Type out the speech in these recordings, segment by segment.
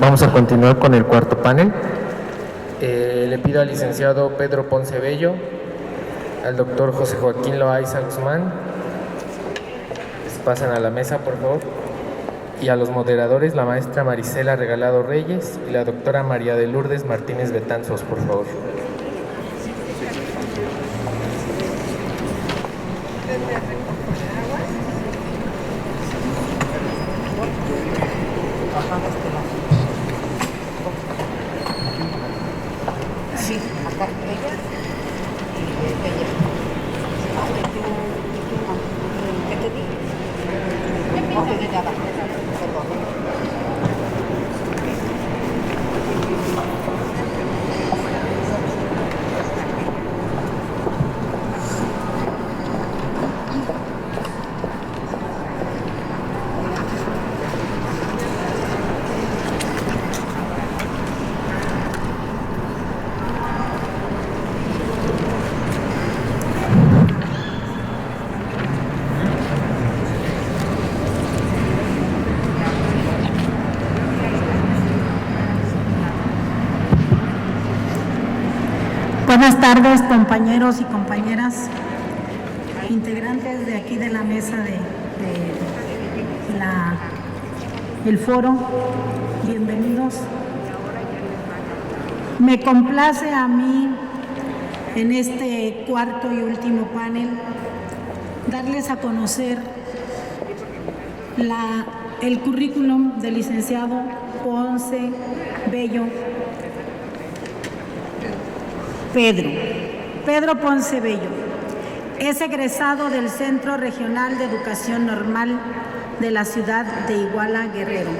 Vamos a continuar con el cuarto panel. Le pido al licenciado Pedro Ponce Bello, al doctor José Joaquín Loaiza Guzmán, pasen a la mesa, por favor, y a los moderadores, la maestra Marisela Regalado Reyes y la doctora María de Lourdes Martínez Betanzos, por favor. Sí, acá ella y ella. ¿Qué te di? No te di nada. Perdón. Buenas tardes, compañeros y compañeras, integrantes de aquí de la mesa del foro, bienvenidos. Me complace a mí, en este cuarto y último panel, darles a conocer el currículum del licenciado Ponce Bello, Pedro Ponce Bello. Es egresado del Centro Regional de Educación Normal de la ciudad de Iguala, Guerrero.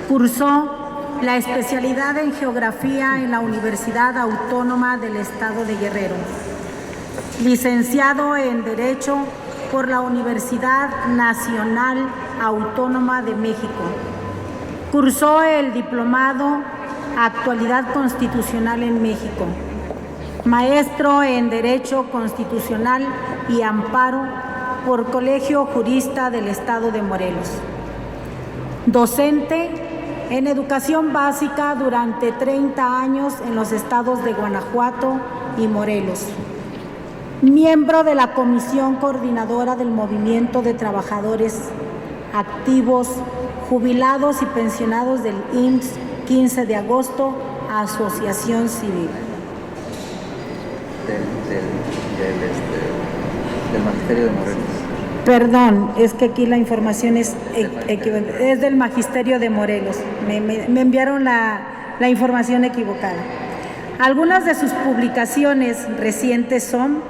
Cursó la especialidad en Geografía en la Universidad Autónoma del Estado de Guerrero. Licenciado en Derecho por la Universidad Nacional Autónoma de México. Cursó el diplomado Actualidad Constitucional en México. Maestro en Derecho Constitucional y Amparo por Colegio Jurista del Estado de Morelos. Docente en Educación Básica durante 30 años en los estados de Guanajuato y Morelos. Miembro de la Comisión Coordinadora del Movimiento de Trabajadores Activos, Jubilados y Pensionados del IMSS 15 de agosto, Asociación Civil. Del Magisterio de Morelos. Perdón, es que aquí la información es del Magisterio de Morelos. Me enviaron la información equivocada. Algunas de sus publicaciones recientes son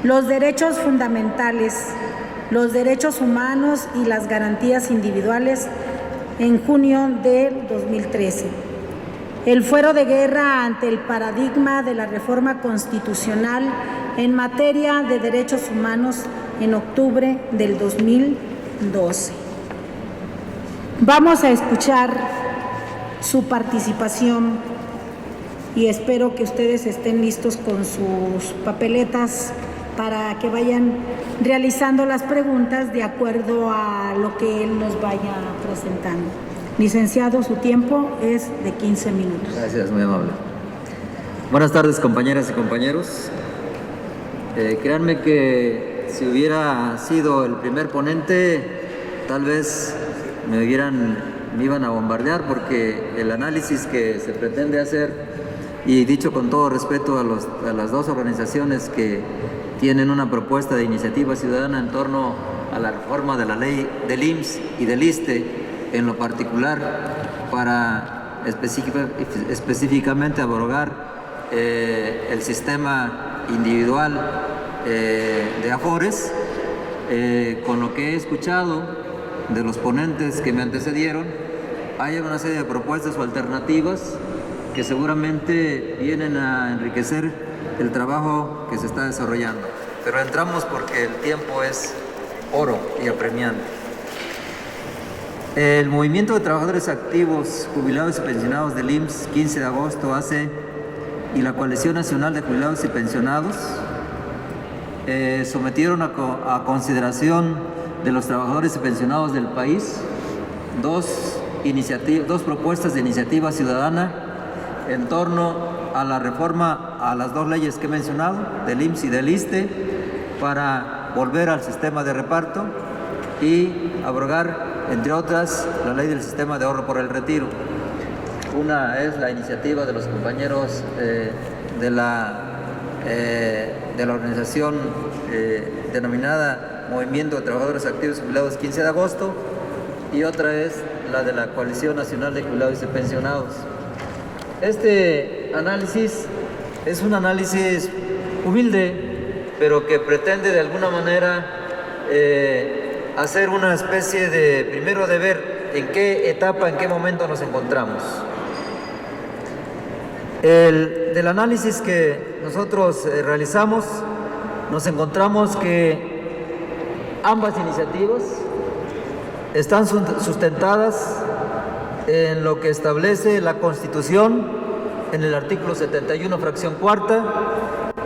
Los derechos fundamentales, los derechos humanos y las garantías individuales, en junio del 2013. El fuero de guerra ante el paradigma de la reforma constitucional en materia de derechos humanos, en octubre del 2012. Vamos a escuchar su participación y espero que ustedes estén listos con sus papeletas para que vayan realizando las preguntas de acuerdo a lo que él nos vaya presentando. Licenciado, su tiempo es de 15 minutos. Gracias, muy amable. Buenas tardes, compañeras y compañeros. Créanme que si hubiera sido el primer ponente, tal vez me iban a bombardear, porque el análisis que se pretende hacer, y dicho con todo respeto a las dos organizaciones que tienen una propuesta de iniciativa ciudadana en torno a la reforma de la ley del IMSS y del ISSSTE, en lo particular para específicamente abrogar el sistema individual de Afores, con lo que he escuchado de los ponentes que me antecedieron, hay una serie de propuestas o alternativas que seguramente vienen a enriquecer el trabajo que se está desarrollando. Pero entramos porque el tiempo es oro y apremiante. El Movimiento de Trabajadores Activos, Jubilados y Pensionados del IMSS 15 de agosto y la Coalición Nacional de Jubilados y Pensionados sometieron a consideración de los trabajadores y pensionados del país dos dos propuestas de iniciativa ciudadana en torno a la reforma a las dos leyes que he mencionado, del IMSS y del ISSSTE, para volver al sistema de reparto y abrogar, entre otras, la ley del sistema de ahorro por el retiro. Una es la iniciativa de los compañeros de la organización denominada Movimiento de Trabajadores Activos y Jubilados 15 de agosto, y otra es la de la Coalición Nacional de Jubilados y Pensionados. Este análisis es un análisis humilde, pero que pretende de alguna manera hacer una especie de, primero, de ver en qué etapa, en qué momento nos encontramos. Del análisis que nosotros realizamos, nos encontramos que ambas iniciativas están sustentadas en lo que establece la Constitución en el artículo 71, fracción cuarta,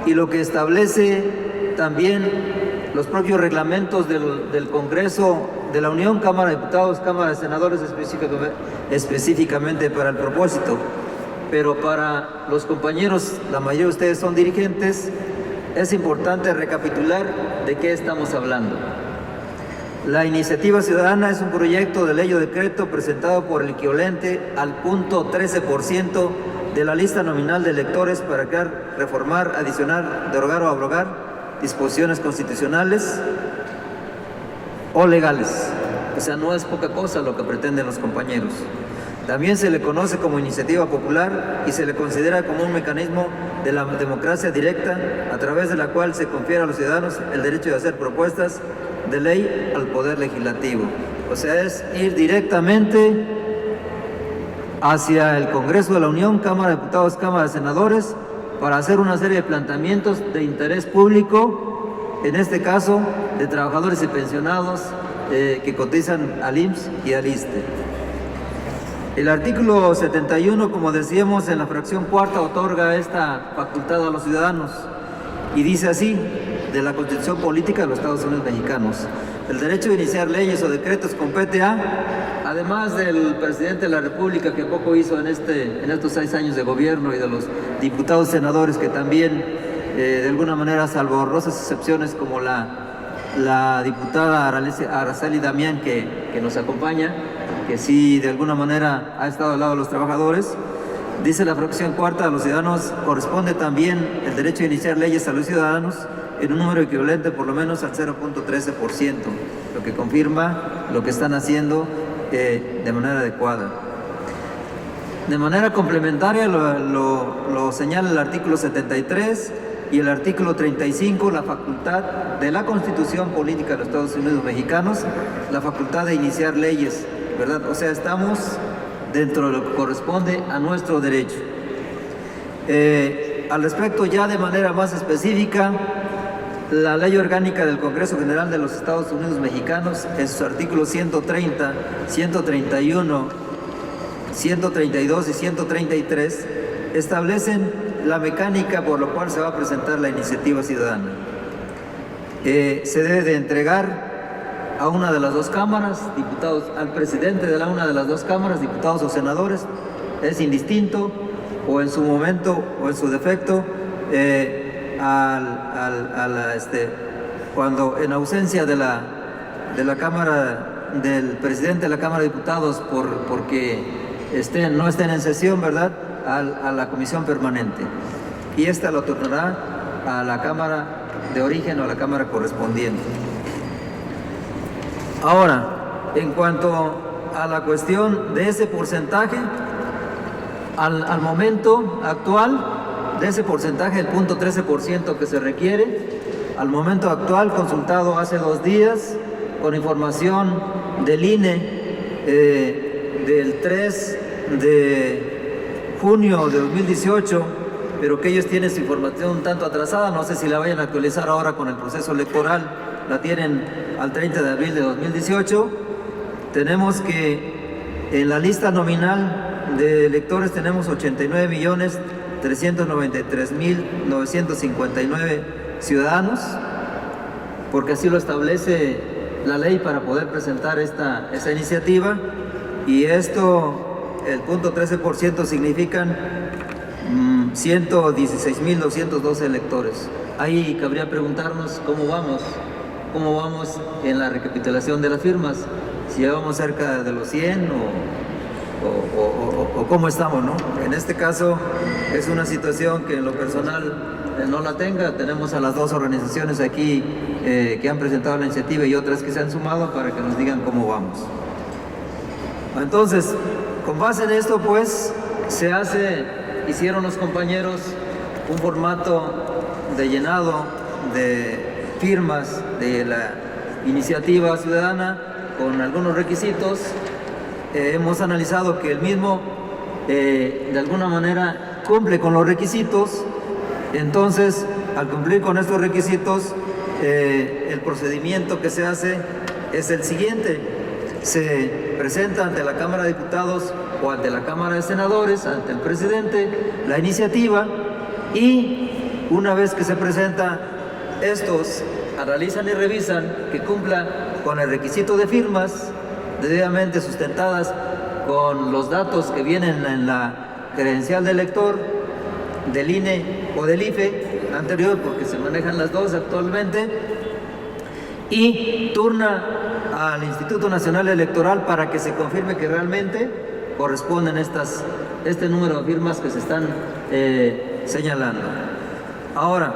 y lo que establece también los propios reglamentos del Congreso de la Unión, Cámara de Diputados, Cámara de Senadores, específicamente para el propósito. Pero para los compañeros, la mayoría de ustedes son dirigentes, es importante recapitular de qué estamos hablando. La iniciativa ciudadana es un proyecto de ley o decreto presentado por el equivalente al punto 13% de la lista nominal de electores para crear, reformar, adicionar, derogar o abrogar disposiciones constitucionales o legales. O sea, no es poca cosa lo que pretenden los compañeros. También se le conoce como iniciativa popular y se le considera como un mecanismo de la democracia directa a través de la cual se confiere a los ciudadanos el derecho de hacer propuestas de ley al Poder Legislativo. O sea, es ir directamente hacia el Congreso de la Unión, Cámara de Diputados, Cámara de Senadores, para hacer una serie de planteamientos de interés público, en este caso de trabajadores y pensionados que cotizan al IMSS y al ISSSTE. El artículo 71, como decíamos, en la fracción cuarta otorga esta facultad a los ciudadanos y dice así, de la Constitución Política de los Estados Unidos Mexicanos: el derecho de iniciar leyes o decretos compete a, además del presidente de la República, que poco hizo en estos 6 años de gobierno, y de los diputados y senadores que también, de alguna manera, salvo honrosas excepciones como la diputada Araceli Damián, que nos acompaña, que sí de alguna manera ha estado al lado de los trabajadores, dice la fracción cuarta: a los ciudadanos corresponde también el derecho de iniciar leyes a los ciudadanos en un número equivalente por lo menos al 0.13%, lo que confirma lo que están haciendo de manera adecuada. De manera complementaria lo señala el artículo 73 y el artículo 35, la facultad de la Constitución Política de los Estados Unidos Mexicanos, la facultad de iniciar leyes, ¿verdad? O sea, estamos dentro de lo que corresponde a nuestro derecho. Al respecto, ya de manera más específica, la Ley Orgánica del Congreso General de los Estados Unidos Mexicanos, en sus artículos 130, 131, 132 y 133, establecen la mecánica por la cual se va a presentar la iniciativa ciudadana. Se debe de entregar a una de las dos cámaras, diputados, al presidente de una de las dos cámaras, diputados o senadores, es indistinto, o en su momento o en su defecto, cuando en ausencia de la Cámara, del presidente de la Cámara de Diputados porque no estén en sesión, ¿verdad?, a la comisión permanente, y esta lo tornará a la Cámara de origen o a la Cámara correspondiente. Ahora, en cuanto a la cuestión de ese porcentaje, al momento actual, de ese porcentaje, el 0.13% que se requiere, al momento actual, consultado hace 2 días, con información del INE del 3 de junio de 2018, pero que ellos tienen su información un tanto atrasada, no sé si la vayan a actualizar ahora con el proceso electoral, la tienen al 30 de abril de 2018, tenemos que en la lista nominal de electores tenemos 89.393.959 ciudadanos, porque así lo establece la ley para poder presentar esta iniciativa, y esto, el punto 13% significan 116.212 electores. Ahí cabría preguntarnos cómo vamos en la recapitulación de las firmas, si ya vamos cerca de los 100 o cómo estamos, ¿no? En este caso es una situación que en lo personal no la tenemos a las dos organizaciones aquí que han presentado la iniciativa y otras que se han sumado para que nos digan cómo vamos. Entonces, con base en esto, pues, hicieron los compañeros un formato de llenado de firmas de la iniciativa ciudadana con algunos requisitos. Hemos analizado que el mismo de alguna manera cumple con los requisitos. Entonces, al cumplir con estos requisitos, el procedimiento que se hace es el siguiente: se presenta ante la Cámara de Diputados o ante la Cámara de Senadores, ante el presidente, la iniciativa, y una vez que se presenta, estos analizan y revisan que cumpla con el requisito de firmas debidamente sustentadas con los datos que vienen en la credencial del elector, del INE o del IFE anterior, porque se manejan las dos actualmente, y turna al Instituto Nacional Electoral para que se confirme que realmente corresponden este número de firmas que se están señalando. Ahora,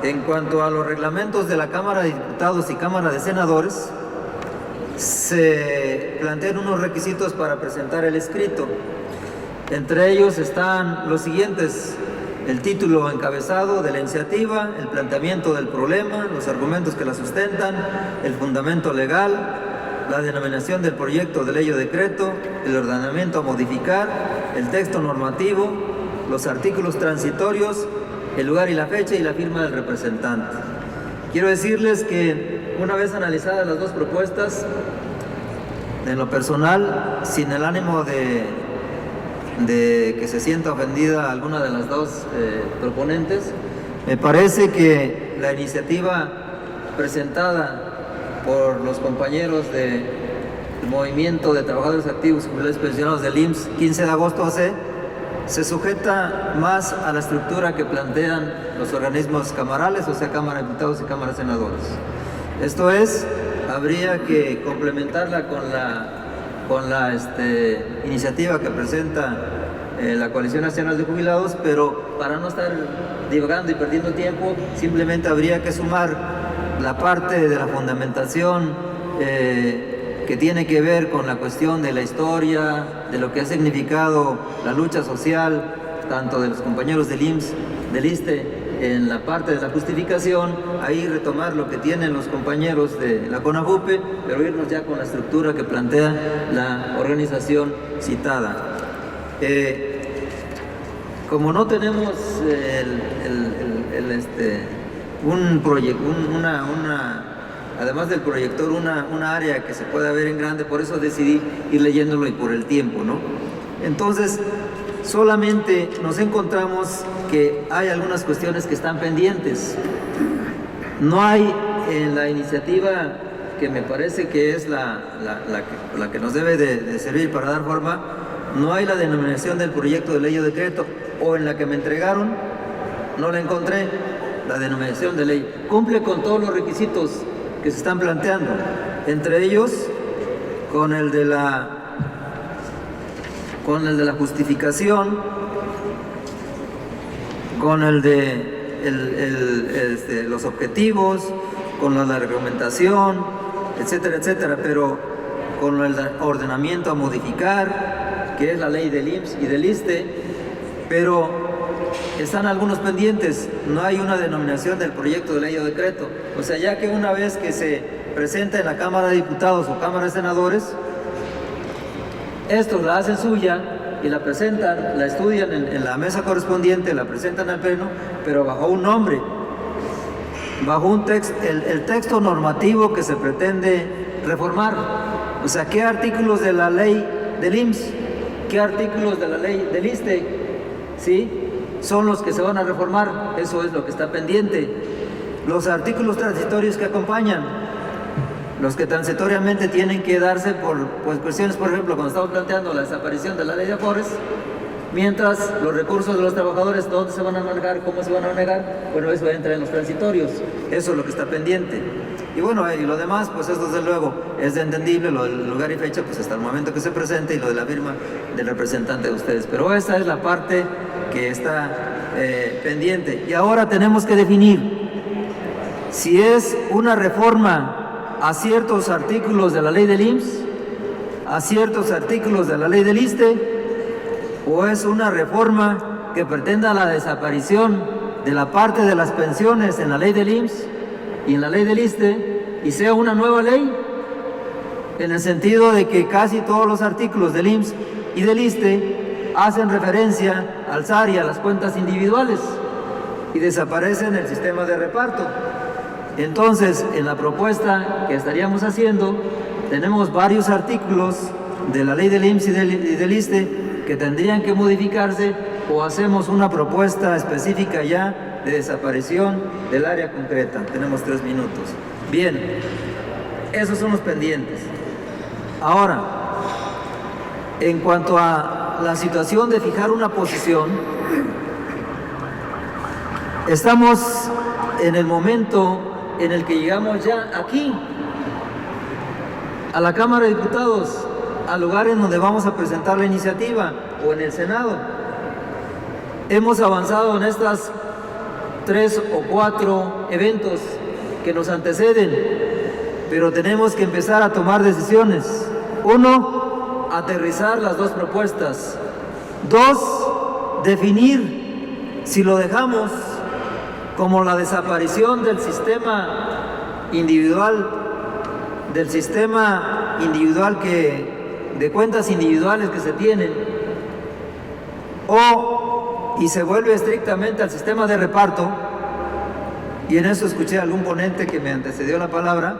en cuanto a los reglamentos de la Cámara de Diputados y Cámara de Senadores, se plantean unos requisitos para presentar el escrito. Entre ellos están los siguientes: el título encabezado de la iniciativa, el planteamiento del problema, los argumentos que la sustentan, el fundamento legal, la denominación del proyecto de ley o decreto, el ordenamiento a modificar, el texto normativo, los artículos transitorios, el lugar y la fecha y la firma del representante. Quiero decirles que una vez analizadas las dos propuestas, en lo personal, sin el ánimo de que se sienta ofendida alguna de las dos proponentes, me parece que la iniciativa presentada por los compañeros del Movimiento de Trabajadores Activos y Jubilados y Pensionados del IMSS 15 de agosto AC se sujeta más a la estructura que plantean los organismos camarales, o sea, Cámara de Diputados y Cámara de Senadores. Esto es, habría que complementarla con la iniciativa que presenta la Coalición Nacional de Jubilados, pero para no estar divagando y perdiendo tiempo, simplemente habría que sumar la parte de la fundamentación que tiene que ver con la cuestión de la historia, de lo que ha significado la lucha social, tanto de los compañeros del IMSS, del ISSSTE, en la parte de la justificación, ahí retomar lo que tienen los compañeros de la CONAJUPE, pero irnos ya con la estructura que plantea la organización citada. Como no tenemos además del proyector, una área que se pueda ver en grande, por eso decidí ir leyéndolo y por el tiempo, ¿no? Entonces, solamente nos encontramos que hay algunas cuestiones que están pendientes. No hay en la iniciativa, que me parece que es la que nos debe de servir para dar forma, no hay la denominación del proyecto de ley o decreto, o en la que me entregaron, no la encontré, la denominación de ley. Cumple con todos los requisitos que se están planteando, entre ellos con el de la justificación, con el de los objetivos, con la argumentación, etcétera, etcétera, pero con el ordenamiento a modificar, que es la ley del IMSS y del ISSSTE, pero están algunos pendientes. No hay una denominación del proyecto de ley o decreto. O sea, ya que una vez que se presenta en la Cámara de Diputados o Cámara de Senadores, estos la hacen suya y la presentan, la estudian en la mesa correspondiente, la presentan al Pleno, pero bajo un nombre, bajo un texto, el texto normativo que se pretende reformar. O sea, ¿qué artículos de la ley del IMSS, qué artículos de la ley del ISSSTE, ¿sí?, son los que se van a reformar? Eso es lo que está pendiente. Los artículos transitorios que acompañan, los que transitoriamente tienen que darse por cuestiones, por ejemplo, cuando estamos planteando la desaparición de la ley de Afores, mientras los recursos de los trabajadores, ¿dónde se van a manejar? ¿Cómo se van a manejar? Bueno, eso entra en los transitorios, eso es lo que está pendiente. Y bueno, y lo demás, pues eso desde luego es de entendible, lo del lugar y fecha, pues hasta el momento que se presente, y lo de la firma del representante de ustedes. Pero esa es la parte que está pendiente. Y ahora tenemos que definir si es una reforma a ciertos artículos de la ley del IMSS, a ciertos artículos de la ley del ISSSTE, o es una reforma que pretenda la desaparición de la parte de las pensiones en la ley del IMSS y en la ley del ISSSTE, y sea una nueva ley, en el sentido de que casi todos los artículos del IMSS y del ISSSTE hacen referencia al SAR y a las cuentas individuales y desaparecen el sistema de reparto. Entonces, en la propuesta que estaríamos haciendo, tenemos varios artículos de la ley del IMSS y del ISSSTE que tendrían que modificarse, o hacemos una propuesta específica ya de desaparición del área concreta. Tenemos 3 minutos. Bien, esos son los pendientes. Ahora, en cuanto a la situación de fijar una posición, estamos en el momento en el que llegamos ya aquí, a la Cámara de Diputados, al lugar en donde vamos a presentar la iniciativa, o en el Senado. Hemos avanzado en estas 3 o 4 eventos que nos anteceden, pero tenemos que empezar a tomar decisiones. 1, aterrizar las 2 propuestas. 2, definir si lo dejamos como la desaparición del sistema individual, de cuentas individuales que se tienen, y se vuelve estrictamente al sistema de reparto. Y en eso escuché a algún ponente que me antecedió la palabra.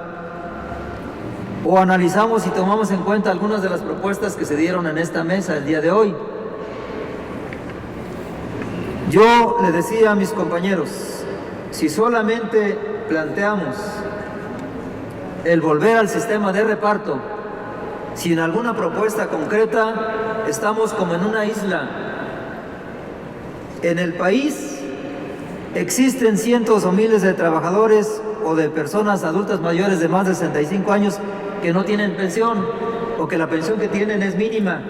O analizamos y tomamos en cuenta algunas de las propuestas que se dieron en esta mesa el día de hoy. Yo le decía a mis compañeros, si solamente planteamos el volver al sistema de reparto sin alguna propuesta concreta, estamos como en una isla. En el país existen cientos o miles de trabajadores o de personas adultas mayores de más de 65 años que no tienen pensión, o que la pensión que tienen es mínima.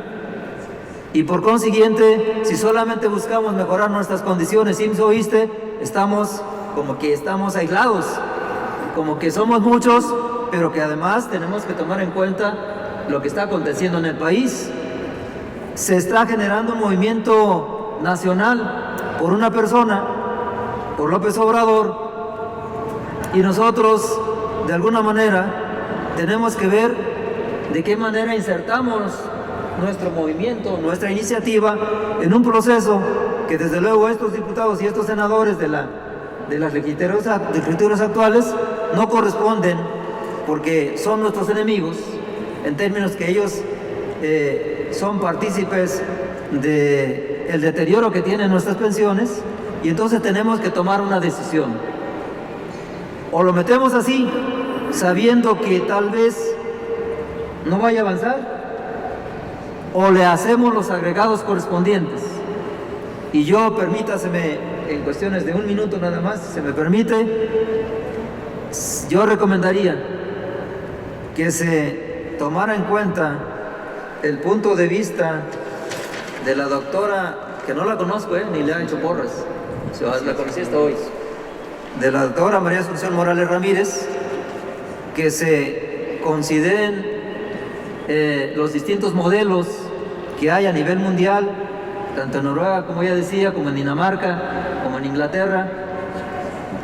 Y por consiguiente, si solamente buscamos mejorar nuestras condiciones IMSS o ISSSTE, estamos como que estamos aislados, como que somos muchos, pero que además tenemos que tomar en cuenta lo que está aconteciendo en el país. Se está generando un movimiento nacional por una persona, por López Obrador, y nosotros, de alguna manera, tenemos que ver de qué manera insertamos nuestro movimiento, nuestra iniciativa, en un proceso que desde luego estos diputados y estos senadores de las legislaturas actuales no corresponden, porque son nuestros enemigos, en términos que ellos son partícipes del deterioro que tienen nuestras pensiones, y entonces tenemos que tomar una decisión. O lo metemos así, sabiendo que tal vez no vaya a avanzar, o le hacemos los agregados correspondientes. Y yo, permítaseme, en cuestiones de 1 minuto nada más, si se me permite, yo recomendaría que se tomara en cuenta el punto de vista de la doctora, que no la conozco, ni le han hecho porras, la conocí hasta hoy, de la doctora María Asunción Morales Ramírez, que se consideren los distintos modelos que hay a nivel mundial, tanto en Noruega, como ella decía, como en Dinamarca, como en Inglaterra,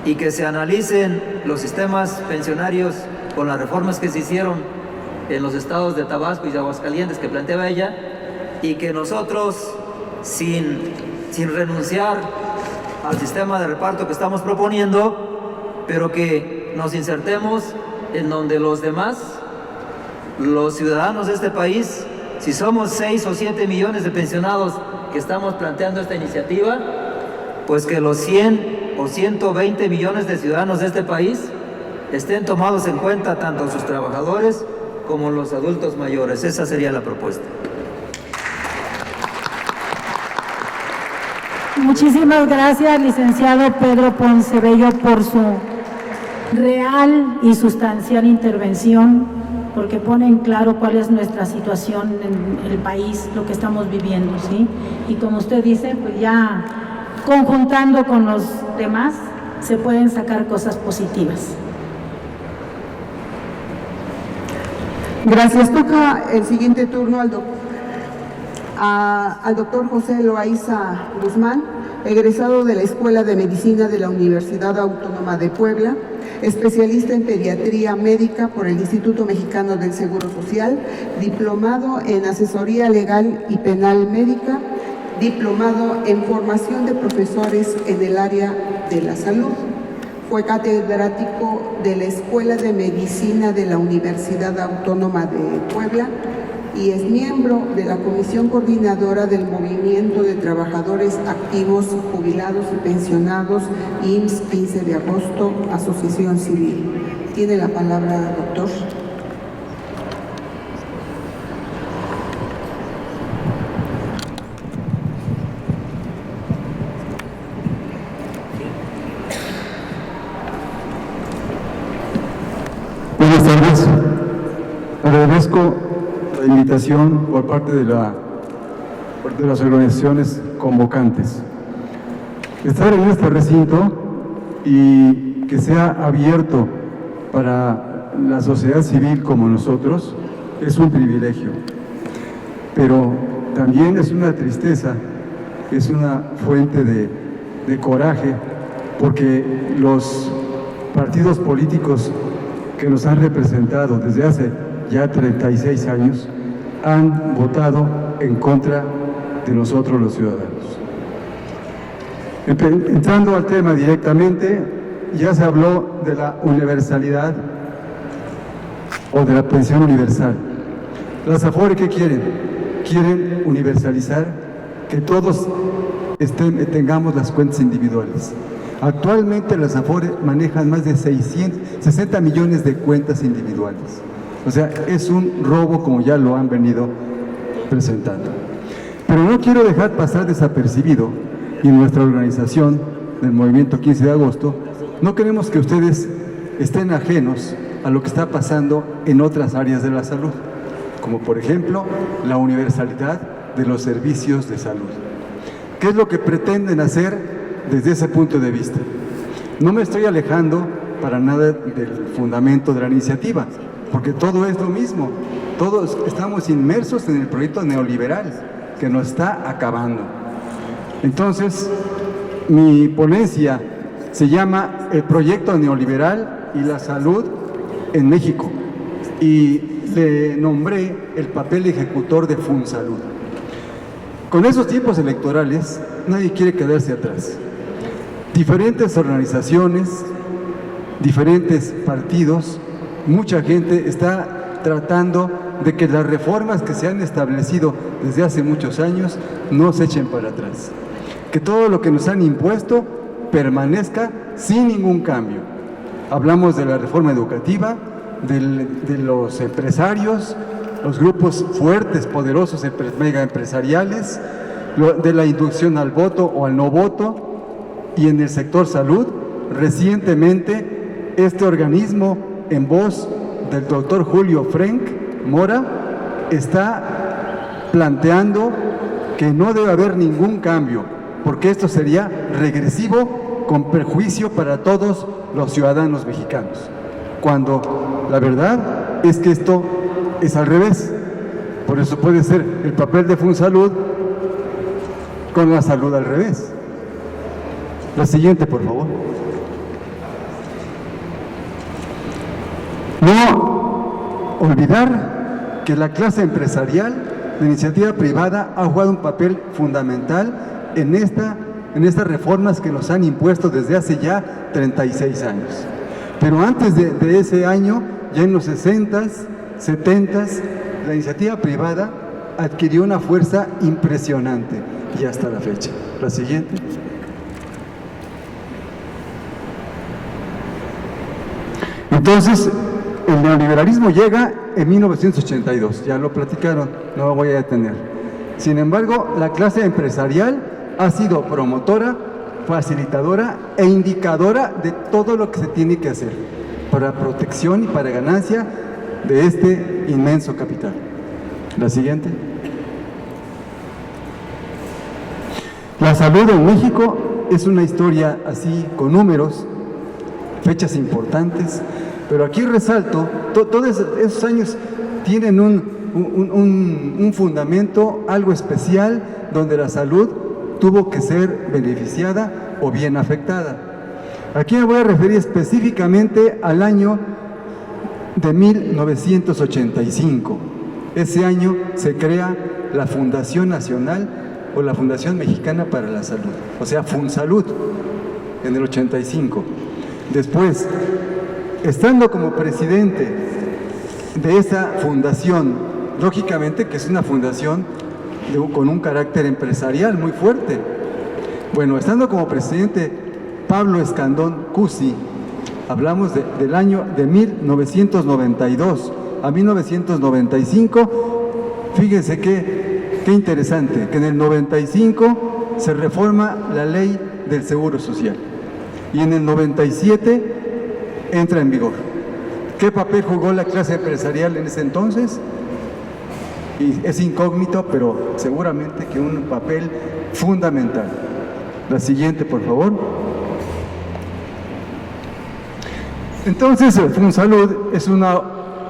y que se analicen los sistemas pensionarios con las reformas que se hicieron en los estados de Tabasco y de Aguascalientes que planteaba ella, y que nosotros, sin renunciar al sistema de reparto que estamos proponiendo, pero que nos insertemos en donde los demás, los ciudadanos de este país, si somos 6 o 7 millones de pensionados que estamos planteando esta iniciativa, pues que los 100 o 120 millones de ciudadanos de este país estén tomados en cuenta tanto sus trabajadores como los adultos mayores. Esa sería la propuesta. Muchísimas gracias, licenciado Pedro Ponce Bello, por su real y sustancial intervención, porque pone en claro cuál es nuestra situación en el país, lo que estamos viviendo, ¿sí? Y como usted dice, pues ya conjuntando con los demás, se pueden sacar cosas positivas. Gracias. Toca el siguiente turno al doctor José Loaiza Guzmán, egresado de la Escuela de Medicina de la Universidad Autónoma de Puebla, especialista en pediatría médica por el Instituto Mexicano del Seguro Social, diplomado en asesoría legal y penal médica, diplomado en formación de profesores en el área de la salud. Fue catedrático de la Escuela de Medicina de la Universidad Autónoma de Puebla y es miembro de la Comisión Coordinadora del Movimiento de Trabajadores Activos, Jubilados y Pensionados, IMSS 15 de agosto, Asociación Civil. Tiene la palabra, doctor. Buenas tardes. Agradezco la invitación por parte de las organizaciones convocantes. Estar en este recinto y que sea abierto para la sociedad civil como nosotros es un privilegio, pero también es una tristeza, es una fuente de coraje, porque los partidos políticos que nos han representado desde hace ya 36 años han votado en contra de nosotros los ciudadanos. Entrando al tema directamente, ya se habló de la universalidad o de la pensión universal. Las AFORE, ¿qué quieren? Quieren universalizar, que todos tengamos las cuentas individuales. Actualmente las AFORE manejan más de 60 millones de cuentas individuales. O sea, es un robo como ya lo han venido presentando. Pero no quiero dejar pasar desapercibido, y nuestra organización del Movimiento 15 de agosto, no queremos que ustedes estén ajenos a lo que está pasando en otras áreas de la salud, como por ejemplo la universalidad de los servicios de salud. ¿Qué es lo que pretenden hacer desde ese punto de vista? No me estoy alejando para nada del fundamento de la iniciativa, porque todo es lo mismo. Todos estamos inmersos en el proyecto neoliberal que nos está acabando. Entonces, mi ponencia se llama El Proyecto Neoliberal y la Salud en México, y le nombré el papel ejecutor de FunSalud. Con esos tiempos electorales, nadie quiere quedarse atrás. Diferentes organizaciones, diferentes partidos, mucha gente está tratando de que las reformas que se han establecido desde hace muchos años no se echen para atrás. Que todo lo que nos han impuesto permanezca sin ningún cambio. Hablamos de la reforma educativa, de los empresarios, los grupos fuertes, poderosos, mega empresariales, de la inducción al voto o al no voto, y en el sector salud, recientemente este organismo, en voz del doctor Julio Frenk Mora, está planteando que no debe haber ningún cambio, porque esto sería regresivo con perjuicio para todos los ciudadanos mexicanos, cuando la verdad es que esto es al revés. Por eso puede ser el papel de FunSalud con la salud al revés. La siguiente, por favor. No olvidar que la clase empresarial, la iniciativa privada, ha jugado un papel fundamental en estas reformas que nos han impuesto desde hace ya 36 años. Pero antes de ese año, ya en los 60s, 70s, la iniciativa privada adquirió una fuerza impresionante, y hasta la fecha. La siguiente. Entonces, el neoliberalismo llega en 1982, ya lo platicaron, no lo voy a detener. Sin embargo, la clase empresarial ha sido promotora, facilitadora e indicadora de todo lo que se tiene que hacer para protección y para ganancia de este inmenso capital. La siguiente. La salud en México es una historia así con números, fechas importantes, pero aquí resalto, todos esos años tienen un fundamento, algo especial, donde la salud tuvo que ser beneficiada o bien afectada. Aquí me voy a referir específicamente al año de 1985. Ese año se crea la Fundación Nacional o la Fundación Mexicana para la Salud, o sea, FunSalud, en el 85. Después, estando como presidente de esa fundación, lógicamente que es una fundación con un carácter empresarial muy fuerte. Bueno, estando como presidente Pablo Escandón Cusi, hablamos del año de 1992 a 1995, fíjense qué interesante, que en el 95 se reforma la ley del Seguro Social y en el 97 entra en vigor. ¿Qué papel jugó la clase empresarial en ese entonces? Y es incógnito, pero seguramente que un papel fundamental. La siguiente, por favor. Entonces, el FunSalud es una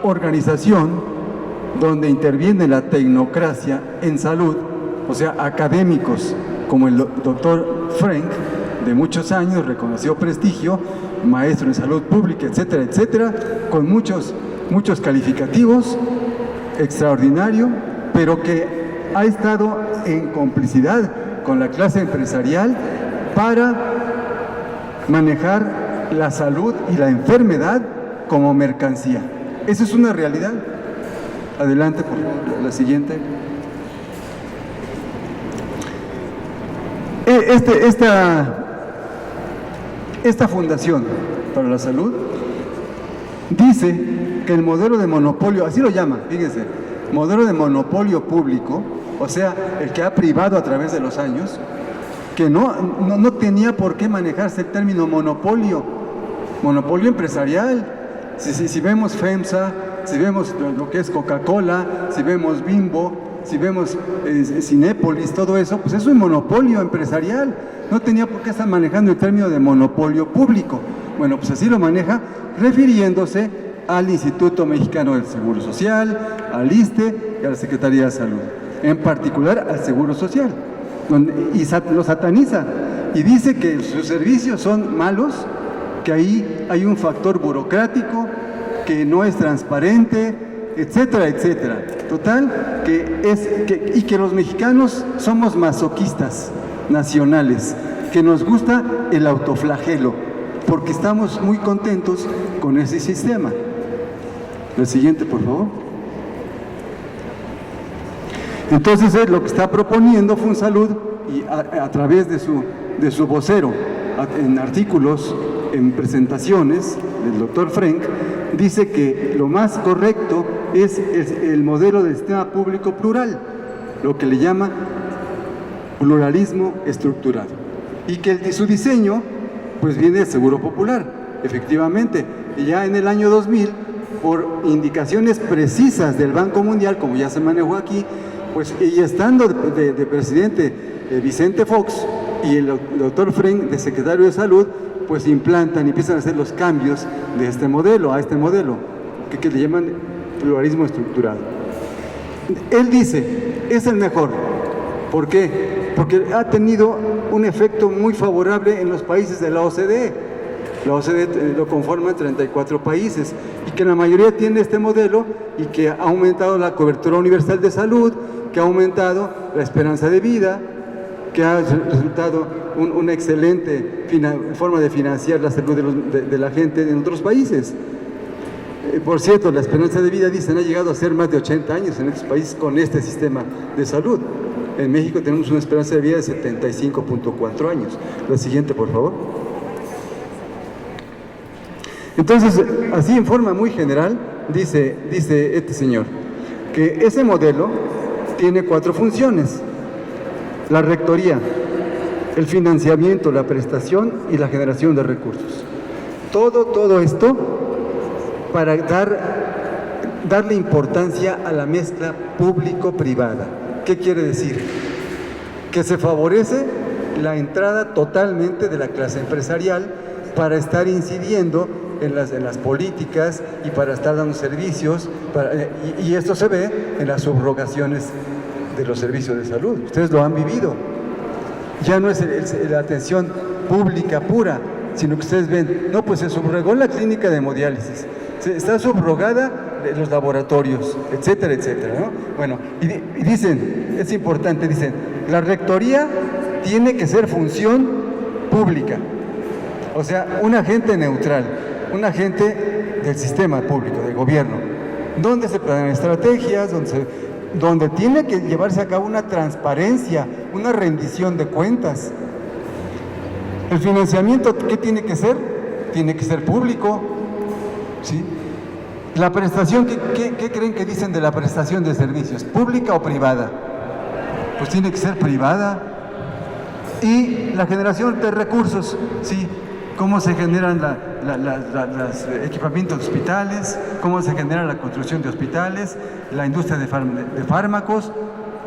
organización donde interviene la tecnocracia en salud, o sea, académicos como el doctor Frank, de muchos años, reconocido prestigio, maestro en salud pública, etcétera, etcétera, con muchos calificativos, extraordinario, pero que ha estado en complicidad con la clase empresarial para manejar la salud y la enfermedad como mercancía. Eso es una realidad. Adelante, por favor, la siguiente. Esta Fundación para la Salud dice que el modelo de monopolio, así lo llama, fíjense, modelo de monopolio público, o sea, el que ha privado a través de los años, que no tenía por qué manejarse el término monopolio empresarial. Si vemos FEMSA, si vemos lo que es Coca-Cola, si vemos Bimbo, si vemos Cinépolis, todo eso, pues eso es monopolio empresarial. No tenía por qué estar manejando el término de monopolio público. Bueno, pues así lo maneja, refiriéndose al Instituto Mexicano del Seguro Social, al ISSSTE y a la Secretaría de Salud, en particular al Seguro Social, y lo sataniza y dice que sus servicios son malos, que ahí hay un factor burocrático, que no es transparente, etcétera, etcétera. Total, y que los mexicanos somos masoquistas nacionales, que nos gusta el autoflagelo, porque estamos muy contentos con ese sistema. La siguiente, por favor. Entonces es lo que está proponiendo FunSalud, y a través de su vocero, en artículos, en presentaciones del doctor Frank, dice que lo más correcto es el modelo del sistema público plural, lo que le llama pluralismo estructurado, y que su diseño pues viene del Seguro Popular, efectivamente, y ya en el año 2000, por indicaciones precisas del Banco Mundial, como ya se manejó aquí, pues y estando de presidente Vicente Fox y el doctor Frank de secretario de Salud, pues implantan y empiezan a hacer los cambios de este modelo a este modelo, que le llaman pluralismo estructurado. Él dice, es el mejor. ¿Por qué? Porque ha tenido un efecto muy favorable en los países de la OCDE. La OCDE lo conforman 34 países y que la mayoría tiene este modelo y que ha aumentado la cobertura universal de salud, que ha aumentado la esperanza de vida, que ha resultado una excelente forma de financiar la salud de la gente en otros países. Por cierto, la esperanza de vida, dicen, ha llegado a ser más de 80 años en estos países con este sistema de salud. En México tenemos una esperanza de vida de 75.4 años. La siguiente, por favor. Entonces, así en forma muy general, dice este señor, que ese modelo tiene 4 funciones: la rectoría, el financiamiento, la prestación y la generación de recursos. Todo esto para darle importancia a la mezcla público-privada. ¿Qué quiere decir? Que se favorece la entrada totalmente de la clase empresarial para estar incidiendo en las políticas y para estar dando servicios, y esto se ve en las subrogaciones de los servicios de salud. Ustedes lo han vivido. Ya no es la atención pública pura, sino que ustedes ven, no, pues se subrogó la clínica de hemodiálisis, está subrogada los laboratorios, etcétera, etcétera, ¿no? Bueno, y dicen, es importante, dicen, la rectoría tiene que ser función pública, o sea, un agente neutral, un agente del sistema público, del gobierno, donde se planean estrategias, donde tiene que llevarse a cabo una transparencia, una rendición de cuentas. El financiamiento, ¿qué tiene que ser? Tiene que ser público, ¿sí? La prestación, ¿qué creen que dicen de la prestación de servicios? ¿Pública o privada? Pues tiene que ser privada. Y la generación de recursos, ¿sí? ¿Cómo se generan los equipamientos de hospitales? ¿Cómo se genera la construcción de hospitales? La industria de fármacos.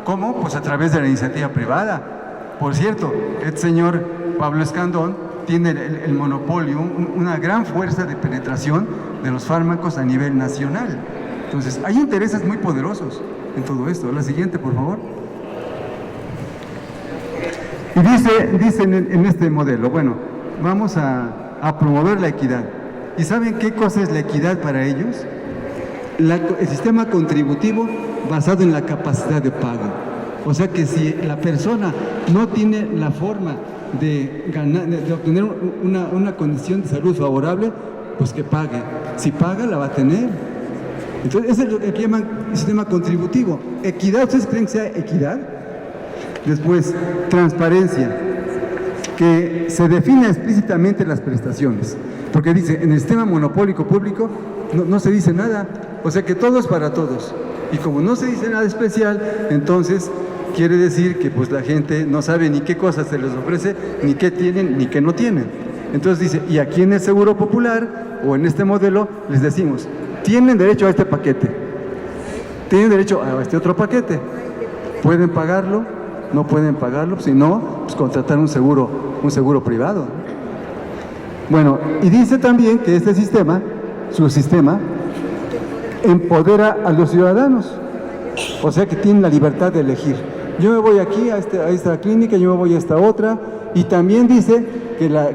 ¿Cómo? Pues a través de la iniciativa privada. Por cierto, el señor Pablo Escandón tiene el monopolio, una gran fuerza de penetración de los fármacos a nivel nacional. Entonces, hay intereses muy poderosos en todo esto. La siguiente, por favor. Y dicen en este modelo, bueno, vamos a promover la equidad. ¿Y saben qué cosa es la equidad para ellos? El sistema contributivo basado en la capacidad de pago. O sea que si la persona no tiene la forma de obtener una condición de salud favorable, pues que pague. Si paga, la va a tener. Entonces, ese es lo que llaman sistema contributivo. ¿Equidad? ¿Ustedes creen que sea equidad? Después, transparencia, que se defina explícitamente las prestaciones, porque dice, en el sistema monopólico público no se dice nada, o sea que todo es para todos, y como no se dice nada especial, entonces quiere decir que pues la gente no sabe ni qué cosas se les ofrece, ni qué tienen, ni qué no tienen. Entonces dice, y aquí en el Seguro Popular, o en este modelo, les decimos, tienen derecho a este paquete, tienen derecho a este otro paquete, pueden pagarlo, no pueden pagarlo, si no, pues contratar un seguro privado. Bueno, y dice también que este sistema, su sistema, empodera a los ciudadanos, o sea que tienen la libertad de elegir. Yo me voy aquí a esta clínica, yo me voy a esta otra, y también dice que la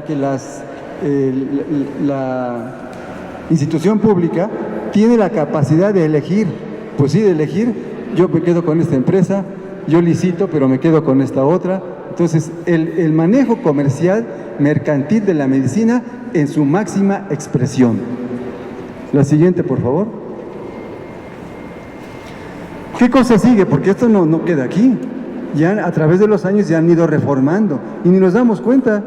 institución pública tiene la capacidad de elegir, pues sí, de elegir, yo me quedo con esta empresa, yo licito, pero me quedo con esta otra. Entonces, el manejo comercial, mercantil de la medicina en su máxima expresión. La siguiente, por favor. ¿Qué cosa sigue? Porque esto no queda aquí. Ya a través de los años ya han ido reformando y ni nos damos cuenta.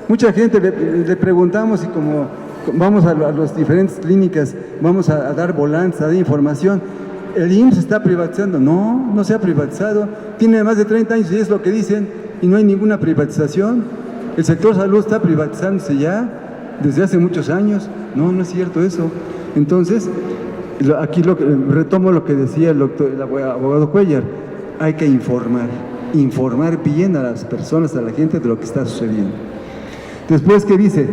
Mucha gente le preguntamos y como vamos a las diferentes clínicas, vamos a dar volantes, a dar información. ¿El IMSS está privatizando? No se ha privatizado. Tiene más de 30 años y es lo que dicen y no hay ninguna privatización. El sector salud está privatizándose ya desde hace muchos años. No es cierto eso. Entonces, aquí retomo lo que decía el abogado Cuellar. Hay que informar bien a las personas, a la gente de lo que está sucediendo. Después, ¿qué dice?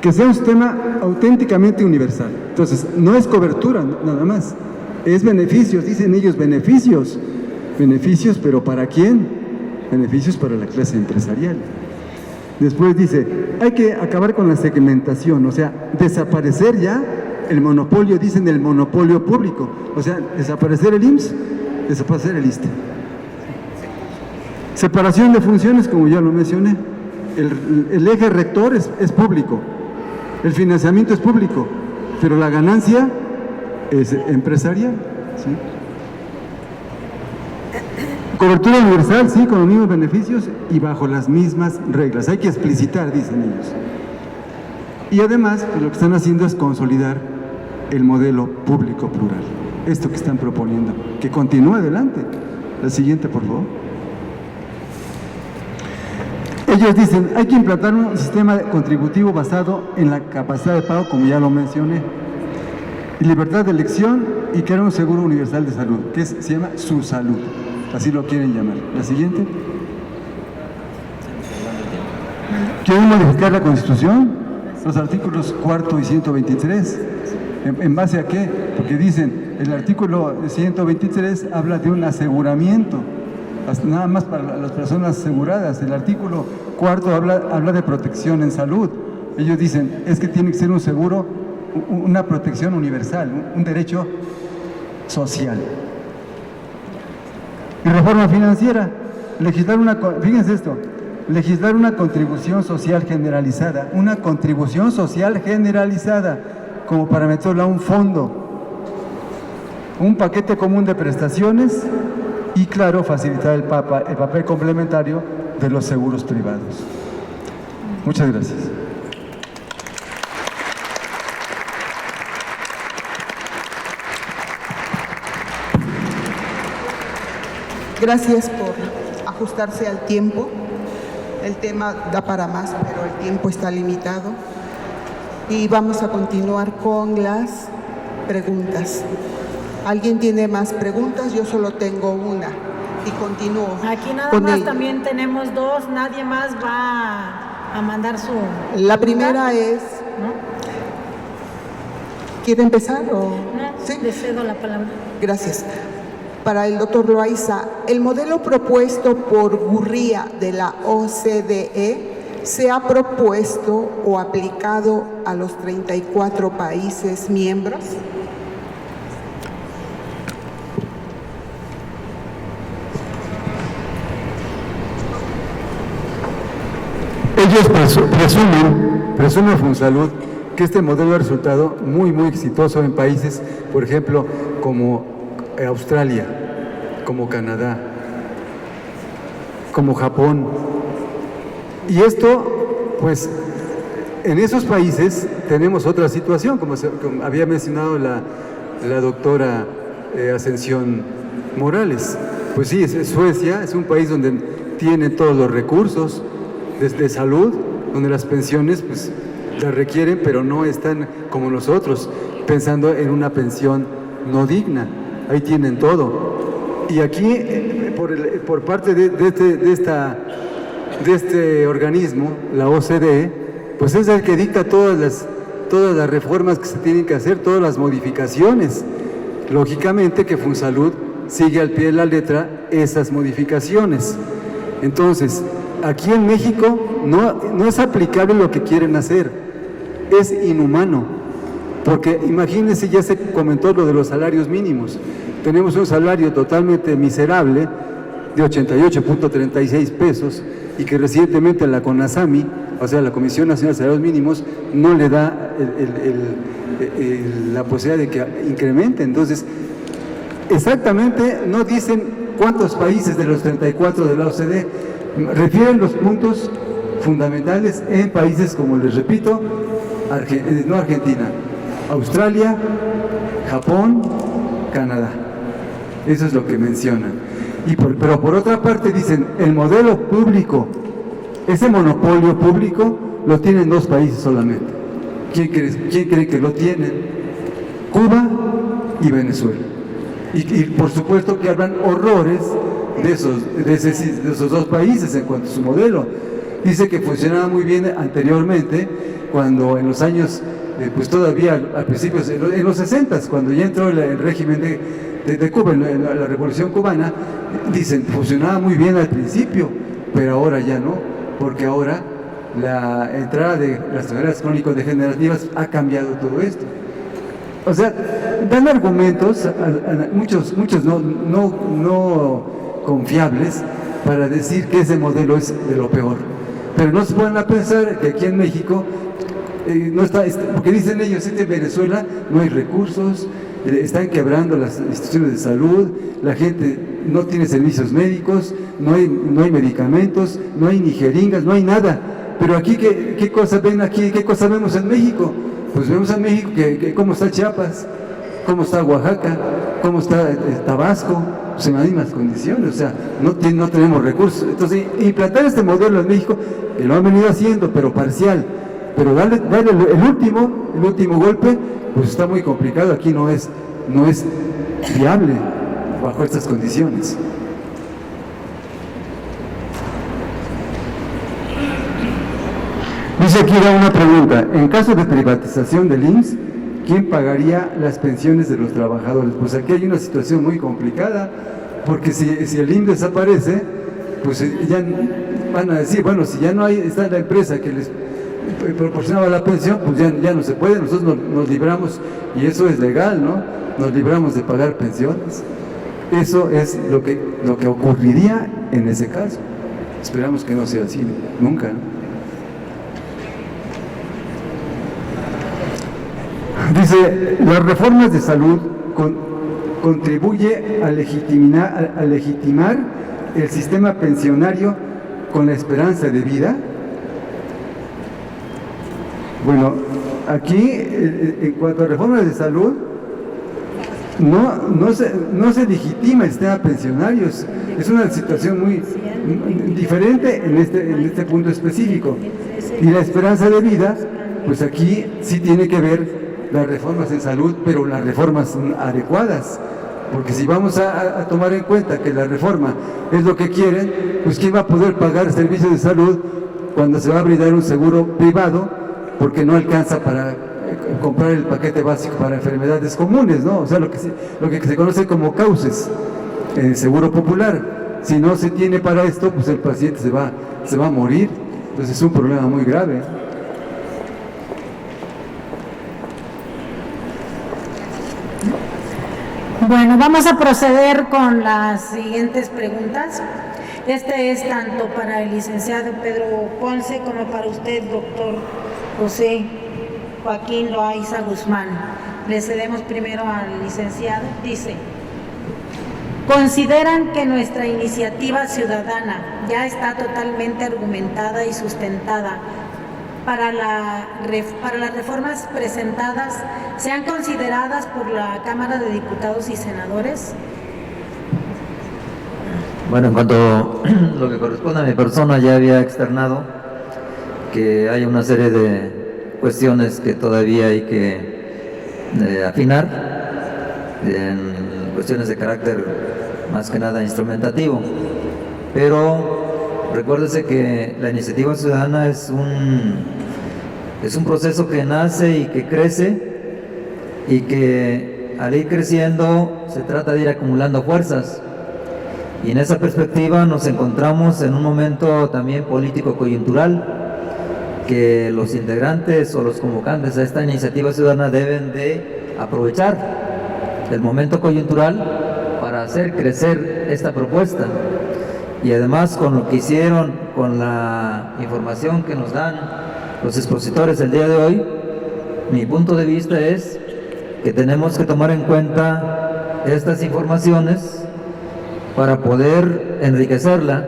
Que sea un sistema auténticamente universal. Entonces, no es cobertura nada más. Es beneficios, dicen ellos, beneficios, pero ¿para quién? Beneficios para la clase empresarial. Después dice, hay que acabar con la segmentación, o sea, desaparecer ya el monopolio, dicen el monopolio público, o sea, desaparecer el IMSS, desaparecer el ISSSTE. Separación de funciones, como ya lo mencioné, el eje rector es público, el financiamiento es público, pero la ganancia es empresarial, ¿sí? Cobertura universal, sí, con los mismos beneficios y bajo las mismas reglas. Hay que explicitar, dicen ellos. Y además, pues, lo que están haciendo es consolidar el modelo público plural. Esto que están proponiendo, que continúe adelante. La siguiente, por favor. Ellos dicen, hay que implantar un sistema contributivo basado en la capacidad de pago, como ya lo mencioné, y libertad de elección, y crear un seguro universal de salud, que se llama Su Salud, así lo quieren llamar. La siguiente. Quieren modificar la Constitución, los artículos 4 y 123. ¿En base a qué? Porque dicen, el artículo 123 habla de un aseguramiento, nada más para las personas aseguradas. El artículo 4 habla de protección en salud. Ellos dicen, es que tiene que ser un seguro, una protección universal, un derecho social. Y reforma financiera, fíjense esto, legislar una contribución social generalizada, como para meterla a un fondo, un paquete común de prestaciones y, claro, facilitar el papel complementario de los seguros privados. Muchas gracias. Gracias por ajustarse al tiempo. El tema da para más, pero el tiempo está limitado. Y vamos a continuar con las preguntas. ¿Alguien tiene más preguntas? Yo solo tengo una y continúo. Aquí nada con más el... también tenemos dos, nadie más va a mandar su... La primera es... ¿No? ¿Quiere empezar o...? No, ¿Sí? le cedo la palabra. Gracias. Para el doctor Loaiza, el modelo propuesto por Gurría de la OCDE se ha propuesto o aplicado a los 34 países miembros. Ellos presumen Fonsalud que este modelo ha resultado muy exitoso en países, por ejemplo, como Australia, como Canadá, como Japón. Y esto, pues, en esos países tenemos otra situación, como había mencionado la doctora Ascensión Morales. Pues sí, Suecia es un país donde tiene todos los recursos de salud, donde las pensiones pues las requieren, pero no están como nosotros, pensando en una pensión no digna. Ahí tienen todo. Y aquí, por parte de este organismo, la OCDE, pues es el que dicta todas las reformas que se tienen que hacer, todas las modificaciones. Lógicamente que Fonsalud sigue al pie de la letra esas modificaciones. Entonces, aquí en México no es aplicable lo que quieren hacer, es inhumano, porque imagínense, ya se comentó lo de los salarios mínimos. Tenemos un salario totalmente miserable de 88.36 pesos y que recientemente la CONASAMI, o sea, la Comisión Nacional de Salarios Mínimos, no le da la posibilidad de que incremente. Entonces, exactamente no dicen cuántos países de los 34 de la OCDE, refieren los puntos fundamentales en países como, les repito, no Argentina, Australia, Japón, Canadá. Eso es lo que mencionan. Pero por otra parte dicen, el modelo público, ese monopolio público lo tienen dos países solamente. ¿Quién cree que lo tienen? Cuba y Venezuela. Y por supuesto que hablan horrores de esos dos países en cuanto a su modelo. Dice que funcionaba muy bien anteriormente, cuando en los años, pues todavía a principios, en los 60s, cuando ya entró el régimen de Cuba, la revolución cubana, dicen, funcionaba muy bien al principio, pero ahora ya no, porque ahora la entrada de las enfermedades crónico-degenerativas ha cambiado todo esto. O sea, dan argumentos, muchos no confiables, para decir que ese modelo es de lo peor. Pero no se pueden a pensar que aquí en México no está, porque dicen ellos, en Venezuela no hay recursos, están quebrando las instituciones de salud, la gente no tiene servicios médicos, no hay medicamentos, no hay ni jeringas, no hay nada. Pero aquí, ¿qué cosas ven aquí? ¿Qué cosas vemos en México? Pues vemos en México que cómo está Chiapas, cómo está Oaxaca, cómo está Tabasco, pues en las mismas condiciones, o sea, no tenemos recursos. Entonces, implantar este modelo en México, que lo han venido haciendo, pero parcial, pero darle el último golpe, pues está muy complicado. Aquí no es viable bajo estas condiciones. Dice aquí una pregunta: en caso de privatización del IMSS, ¿quién pagaría las pensiones de los trabajadores? Pues aquí hay una situación muy complicada, porque si el IMSS desaparece, pues ya van a decir, bueno, si ya no está la empresa que les proporcionaba la pensión, pues ya no se puede. Nosotros nos libramos, y eso es legal, ¿no? Nos libramos de pagar pensiones. Eso es lo que ocurriría en ese caso. Esperamos que no sea así, nunca, ¿no? Dice, las reformas de salud contribuye a legitimar el sistema pensionario con la esperanza de vida. Bueno, aquí en cuanto a reformas de salud, no se legitima el sistema pensionario. Es una situación muy diferente en este punto específico. Y la esperanza de vida, pues aquí sí tiene que ver las reformas en salud, pero las reformas adecuadas, porque si vamos a tomar en cuenta que la reforma es lo que quieren, pues ¿quién va a poder pagar servicios de salud cuando se va a brindar un seguro privado porque no alcanza para comprar el paquete básico para enfermedades comunes, ¿no? O sea, lo que se conoce como cauces, seguro popular. Si no se tiene para esto, pues el paciente se va a morir. Entonces es un problema muy grave. Bueno, vamos a proceder con las siguientes preguntas. Este es tanto para el licenciado Pedro Ponce como para usted, doctor José Joaquín Loaiza Guzmán. Le cedemos primero al licenciado. Dice: ¿consideran que nuestra iniciativa ciudadana ya está totalmente argumentada y sustentada para las reformas presentadas sean consideradas por la Cámara de Diputados y Senadores? Bueno, en cuanto a lo que corresponde a mi persona, ya había externado que hay una serie de cuestiones que todavía hay que afinar, en cuestiones de carácter más que nada instrumentativo. Pero recuérdese que la iniciativa ciudadana es un proceso que nace y que crece, y que al ir creciendo se trata de ir acumulando fuerzas. Y en esa perspectiva nos encontramos en un momento también político coyuntural, que los integrantes o los convocantes a esta iniciativa ciudadana deben de aprovechar el momento coyuntural para hacer crecer esta propuesta. Y además, con lo que hicieron, con la información que nos dan los expositores el día de hoy, mi punto de vista es que tenemos que tomar en cuenta estas informaciones para poder enriquecerla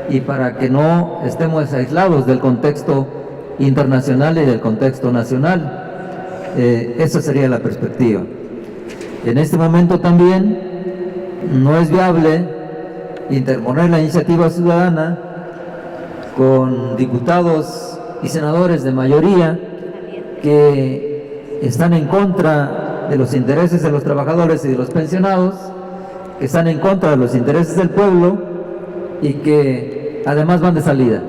y para que no estemos aislados del contexto internacional y del contexto nacional. Esa sería la perspectiva. En este momento también no es viable interponer la iniciativa ciudadana con diputados y senadores de mayoría que están en contra de los intereses de los trabajadores y de los pensionados, que están en contra de los intereses del pueblo y que además van de salida.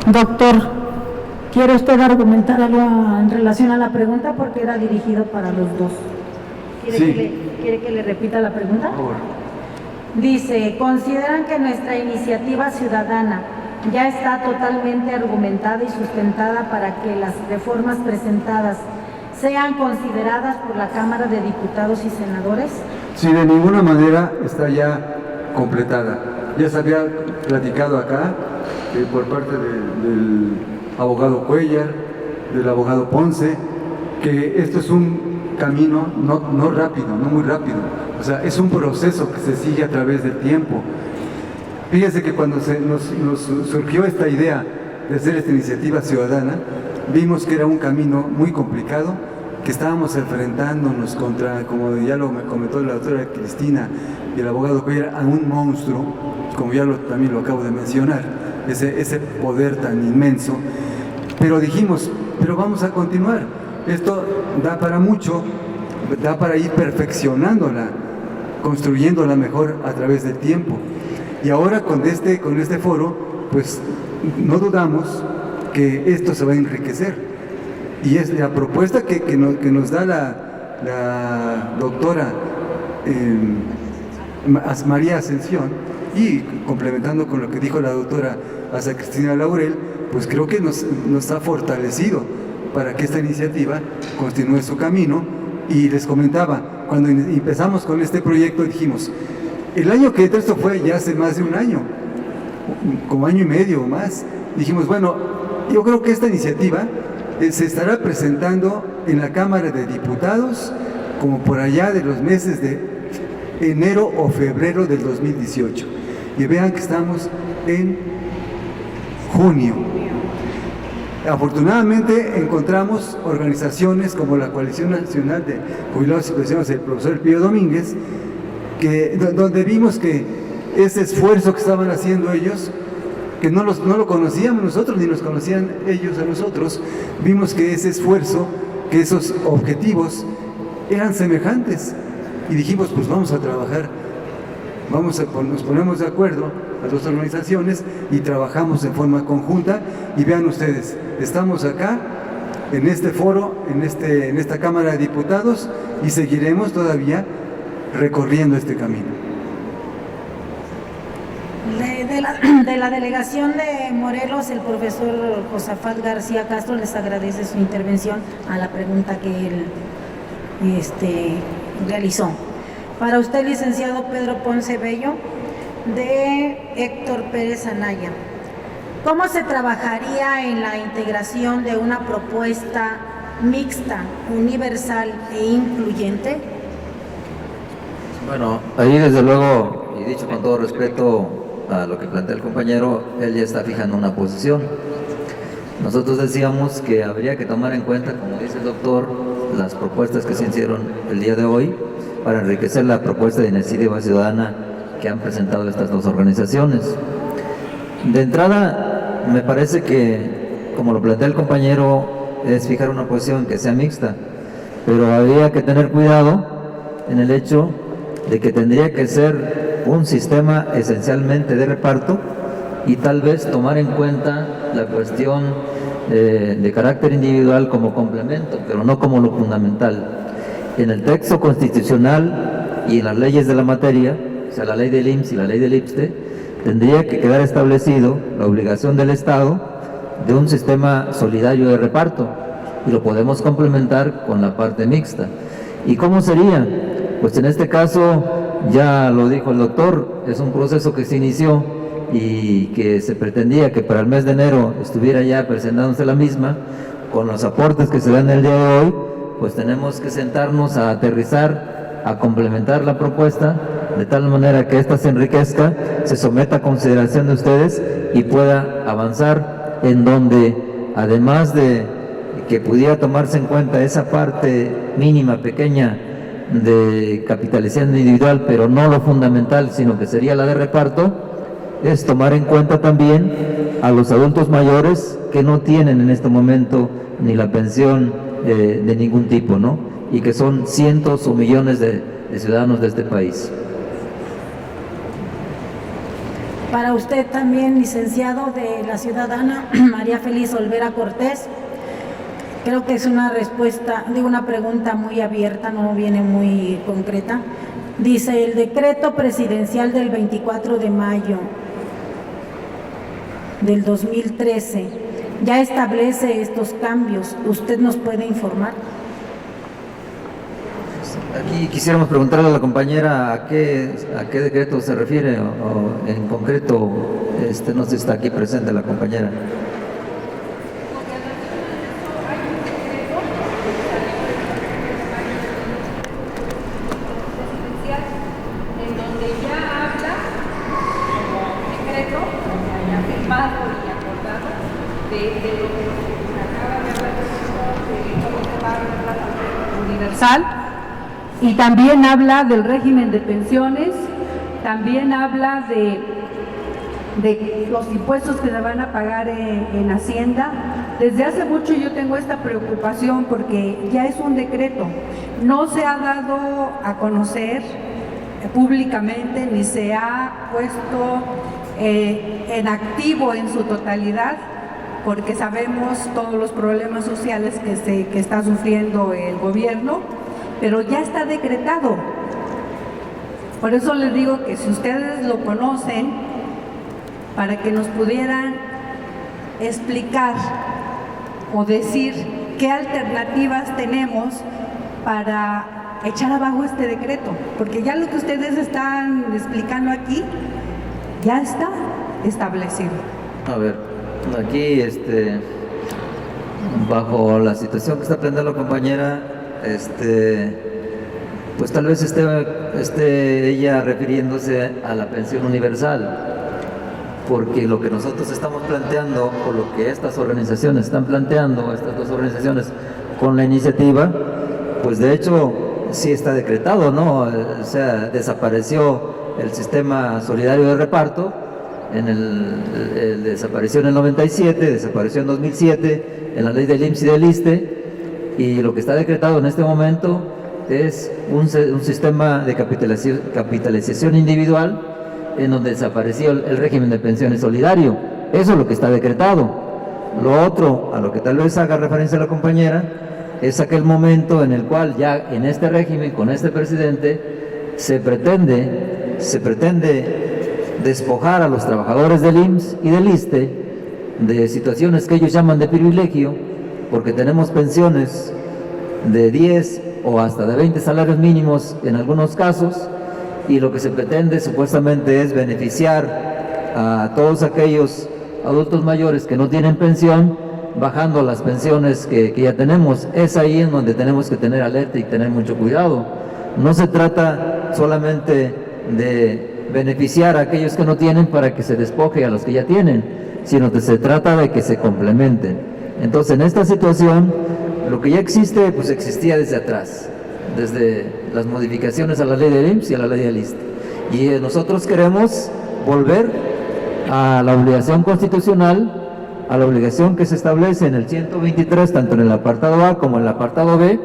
Doctor, ¿quiere usted argumentar algo en relación a la pregunta? Porque era dirigido para los dos. ¿Quiere que le repita la pregunta? Por favor. Dice, ¿consideran que nuestra iniciativa ciudadana ya está totalmente argumentada y sustentada para que las reformas presentadas sean consideradas por la Cámara de Diputados y Senadores? Sí, de ninguna manera está ya completada. Ya se había platicado acá por parte del abogado Cuellar, del abogado Ponce, que esto es un camino no rápido, no muy rápido, O sea, es un proceso que se sigue a través del tiempo. Fíjense que cuando nos surgió esta idea de hacer esta iniciativa ciudadana, vimos que era un camino muy complicado, que estábamos enfrentándonos contra, como ya lo comentó la doctora Cristina y el abogado Cuellar, a un monstruo, como ya también lo acabo de mencionar, ese poder tan inmenso. Pero dijimos, pero vamos a continuar, esto da para mucho, da para ir perfeccionándola, construyéndola mejor a través del tiempo. Y ahora con este foro, pues no dudamos que esto se va a enriquecer. Y es la propuesta que nos da la doctora María Ascensión, y complementando con lo que dijo la doctora Asa Cristina Laurel, pues creo que nos ha fortalecido para que esta iniciativa continúe su camino. Y les comentaba, cuando empezamos con este proyecto dijimos, el año que esto fue ya hace más de un año, como año y medio o más, dijimos, bueno, yo creo que esta iniciativa se estará presentando en la Cámara de Diputados como por allá de los meses de enero o febrero del 2018. Y vean que estamos en junio. Afortunadamente encontramos organizaciones como la Coalición Nacional de Jubilados y Pensionados del profesor Pío Domínguez, donde vimos que ese esfuerzo que estaban haciendo ellos, que no lo conocíamos nosotros, ni nos conocían ellos a nosotros, vimos que ese esfuerzo, que esos objetivos eran semejantes, y dijimos, pues vamos a trabajar, nos ponemos de acuerdo las dos organizaciones y trabajamos en forma conjunta. Y vean ustedes, estamos acá en este foro, en esta Cámara de Diputados, y seguiremos todavía recorriendo este camino. De la delegación de Morelos, el profesor Josafat García Castro les agradece su intervención a la pregunta que él realizó. Para usted, licenciado Pedro Ponce Bello, de Héctor Pérez Anaya, ¿cómo se trabajaría en la integración de una propuesta mixta, universal e incluyente? Bueno, ahí desde luego, y dicho con todo respeto a lo que plantea el compañero, él ya está fijando una posición. Nosotros decíamos que habría que tomar en cuenta, como dice el doctor, las propuestas que se hicieron el día de hoy para enriquecer la propuesta de iniciativa ciudadana que han presentado estas dos organizaciones. De entrada, me parece que, como lo plantea el compañero, es fijar una posición que sea mixta, pero habría que tener cuidado en el hecho de que tendría que ser un sistema esencialmente de reparto, y tal vez tomar en cuenta la cuestión de carácter individual como complemento, pero no como lo fundamental. En el texto constitucional y en las leyes de la materia, o sea, la ley del IMSS y la ley del IPSTE, tendría que quedar establecido la obligación del Estado de un sistema solidario de reparto, y lo podemos complementar con la parte mixta. ¿Y cómo sería? Pues en este caso, ya lo dijo el doctor, es un proceso que se inició y que se pretendía que para el mes de enero estuviera ya presentándose la misma. Con los aportes que se dan el día de hoy, pues tenemos que sentarnos a aterrizar, a complementar la propuesta, de tal manera que ésta se enriquezca, se someta a consideración de ustedes y pueda avanzar, en donde, además de que pudiera tomarse en cuenta esa parte mínima, pequeña, de capitalización individual, pero no lo fundamental, sino que sería la de reparto, es tomar en cuenta también a los adultos mayores que no tienen en este momento ni la pensión de ningún tipo, ¿no? Y que son cientos o millones de ciudadanos de este país. Para usted también, licenciado, de la ciudadana María Feliz Olvera Cortés, creo que es una respuesta, digo, una pregunta muy abierta, no viene muy concreta. Dice, el decreto presidencial del 24 de mayo del 2013 ya establece estos cambios. ¿Usted nos puede informar? Aquí quisiéramos preguntarle a la compañera a qué decreto se refiere, o en concreto, no sé si está aquí presente la compañera. universal, y también habla del régimen de pensiones, también habla de los impuestos que se van a pagar en Hacienda. Desde hace mucho yo tengo esta preocupación porque ya es un decreto, no se ha dado a conocer públicamente ni se ha puesto en activo en su totalidad, porque sabemos todos los problemas sociales que está sufriendo el gobierno, pero ya está decretado. Por eso les digo que si ustedes lo conocen, para que nos pudieran explicar o decir qué alternativas tenemos para echar abajo este decreto, porque ya lo que ustedes están explicando aquí ya está establecido. A ver, aquí bajo la situación que está planteando la compañera, pues tal vez esté ella refiriéndose a la pensión universal, porque lo que nosotros estamos planteando, o lo que estas organizaciones están planteando, estas dos organizaciones con la iniciativa, pues de hecho sí está decretado, ¿no? O sea, desapareció el sistema solidario de reparto, desapareció en el 97, desapareció en 2007, en la ley del IMSS y del ISSSTE, y lo que está decretado en este momento es un sistema de capitalización individual, en donde desapareció el régimen de pensiones solidario. Eso es lo que está decretado. Lo otro, a lo que tal vez haga referencia la compañera, es aquel momento en el cual ya en este régimen, con este presidente, se pretende despojar a los trabajadores del IMSS y del ISSSTE de situaciones que ellos llaman de privilegio, porque tenemos pensiones de 10 o hasta de 20 salarios mínimos en algunos casos, y lo que se pretende supuestamente es beneficiar a todos aquellos adultos mayores que no tienen pensión, bajando las pensiones que ya tenemos. Es ahí en donde tenemos que tener alerta y tener mucho cuidado. No se trata solamente de beneficiar a aquellos que no tienen para que se despoje a los que ya tienen, sino que se trata de que se complementen. Entonces, en esta situación, lo que ya existe, pues existía desde atrás, desde las modificaciones a la ley del IMSS y a la ley del ISSSTE. Y nosotros queremos volver a la obligación constitucional, a la obligación que se establece en el 123, tanto en el apartado A como en el apartado B,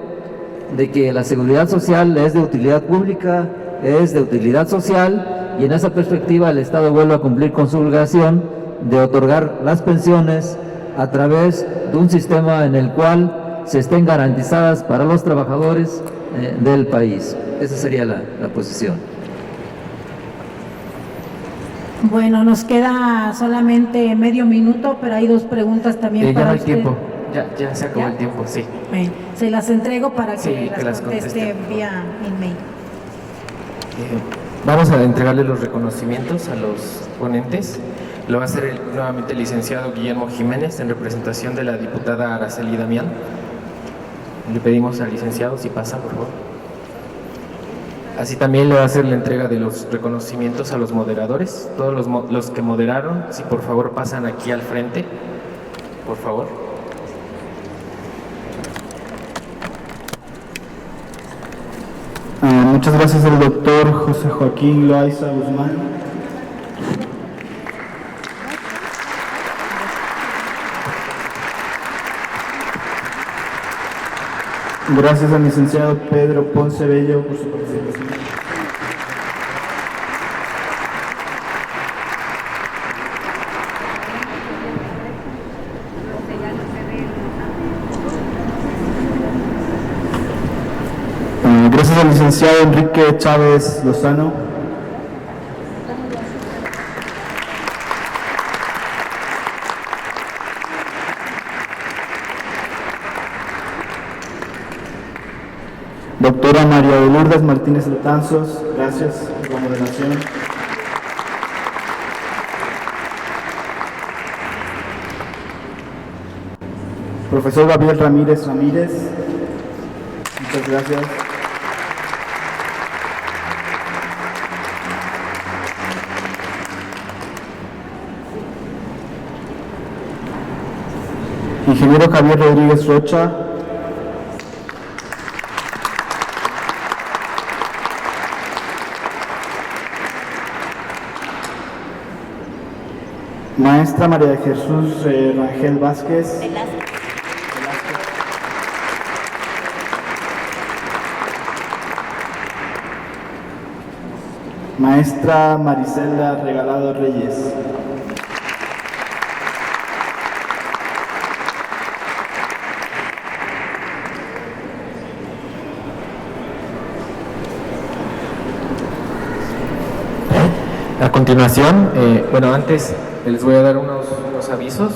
de que la seguridad social es de utilidad pública, es de utilidad social, y en esa perspectiva el Estado vuelve a cumplir con su obligación de otorgar las pensiones a través de un sistema en el cual se estén garantizadas para los trabajadores del país. Esa sería la posición. Bueno, nos queda solamente medio minuto, pero hay dos preguntas también ya para no hay usted. tiempo, ya se acabó ¿Ya? el tiempo, sí. Bueno, se las entrego para que Sí, las conteste vía email. Vamos a entregarle los reconocimientos a los ponentes. Lo va a hacer nuevamente el licenciado Guillermo Jiménez en representación de la diputada Araceli Damián. Le pedimos al licenciado si pasa, por favor. Así también le va a hacer la entrega de los reconocimientos a los moderadores. Todos los que moderaron, si por favor pasan aquí al frente, por favor. Muchas gracias al doctor José Joaquín Loaiza Guzmán. Gracias al licenciado Pedro Ponce Bello por su participación. Gracias al licenciado Enrique Chávez Lozano. Doctora María de Lourdes Martínez Betanzos, gracias por la moderación. Profesor Gabriel Ramírez, muchas gracias. Ingeniero Javier Rodríguez Rocha. Maestra María de Jesús Rangel Vázquez. Maestra Marisela Regalado Reyes. A continuación, antes les voy a dar unos avisos.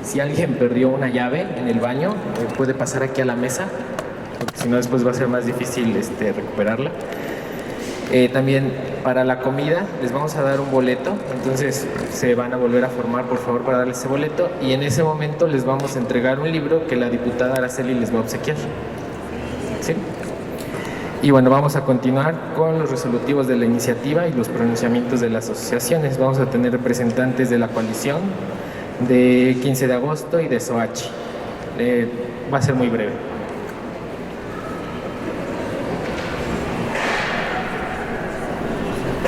Si alguien perdió una llave en el baño, puede pasar aquí a la mesa, porque si no después va a ser más difícil recuperarla. También para la comida les vamos a dar un boleto, entonces se van a volver a formar por favor para darles ese boleto, y en ese momento les vamos a entregar un libro que la diputada Araceli les va a obsequiar. ¿Sí? Y bueno, vamos a continuar con los resolutivos de la iniciativa y los pronunciamientos de las asociaciones. Vamos a tener representantes de la coalición, de 15 de agosto y de SOACHI. Va a ser muy breve.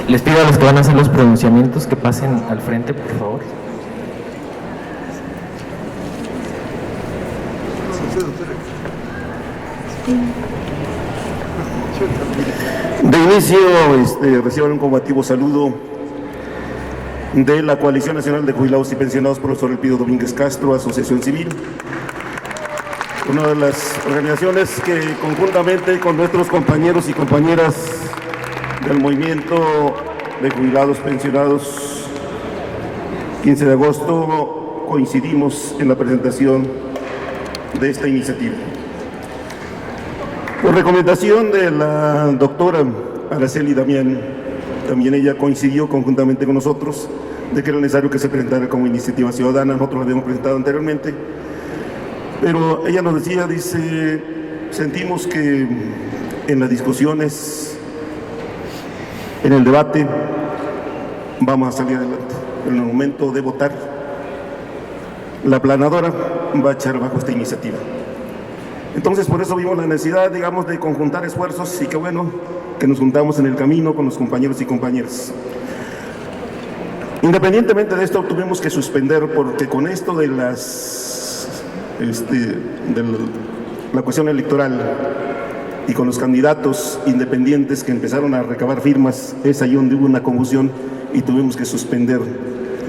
Les pido a los que van a hacer los pronunciamientos que pasen al frente, por favor. De inicio, reciban un combativo saludo de la Coalición Nacional de Jubilados y Pensionados, profesor Elpidio Domínguez Castro, Asociación Civil, una de las organizaciones que conjuntamente con nuestros compañeros y compañeras del movimiento de jubilados pensionados 15 de agosto coincidimos en la presentación de esta iniciativa. Por recomendación de la doctora Araceli Damián, también ella coincidió conjuntamente con nosotros de que era necesario que se presentara como iniciativa ciudadana. Nosotros la habíamos presentado anteriormente, pero ella nos decía, dice, sentimos que en las discusiones, en el debate, vamos a salir adelante. En el momento de votar, la planadora va a echar abajo esta iniciativa. Entonces, por eso vimos la necesidad, digamos, de conjuntar esfuerzos, y qué bueno que nos juntamos en el camino con los compañeros y compañeras. Independientemente de esto, tuvimos que suspender, porque con esto de la cuestión electoral y con los candidatos independientes que empezaron a recabar firmas, es ahí donde hubo una confusión y tuvimos que suspender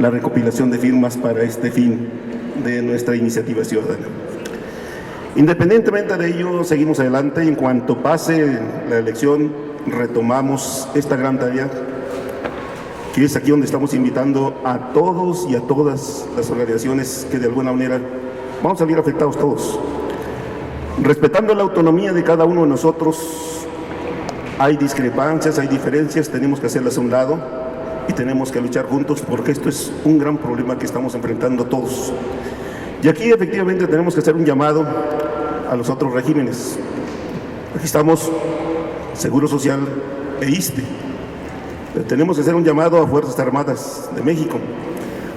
la recopilación de firmas para este fin de nuestra iniciativa ciudadana. Independientemente de ello, seguimos adelante. En cuanto pase la elección, retomamos esta gran tarea, que es aquí donde estamos invitando a todos y a todas las organizaciones que de alguna manera vamos a salir afectados todos. Respetando la autonomía de cada uno de nosotros, hay discrepancias, hay diferencias, tenemos que hacerlas a un lado y tenemos que luchar juntos, porque esto es un gran problema que estamos enfrentando todos. Y aquí efectivamente tenemos que hacer un llamado a los otros regímenes. Aquí estamos Seguro Social e ISSSTE. Tenemos que hacer un llamado a Fuerzas Armadas de México,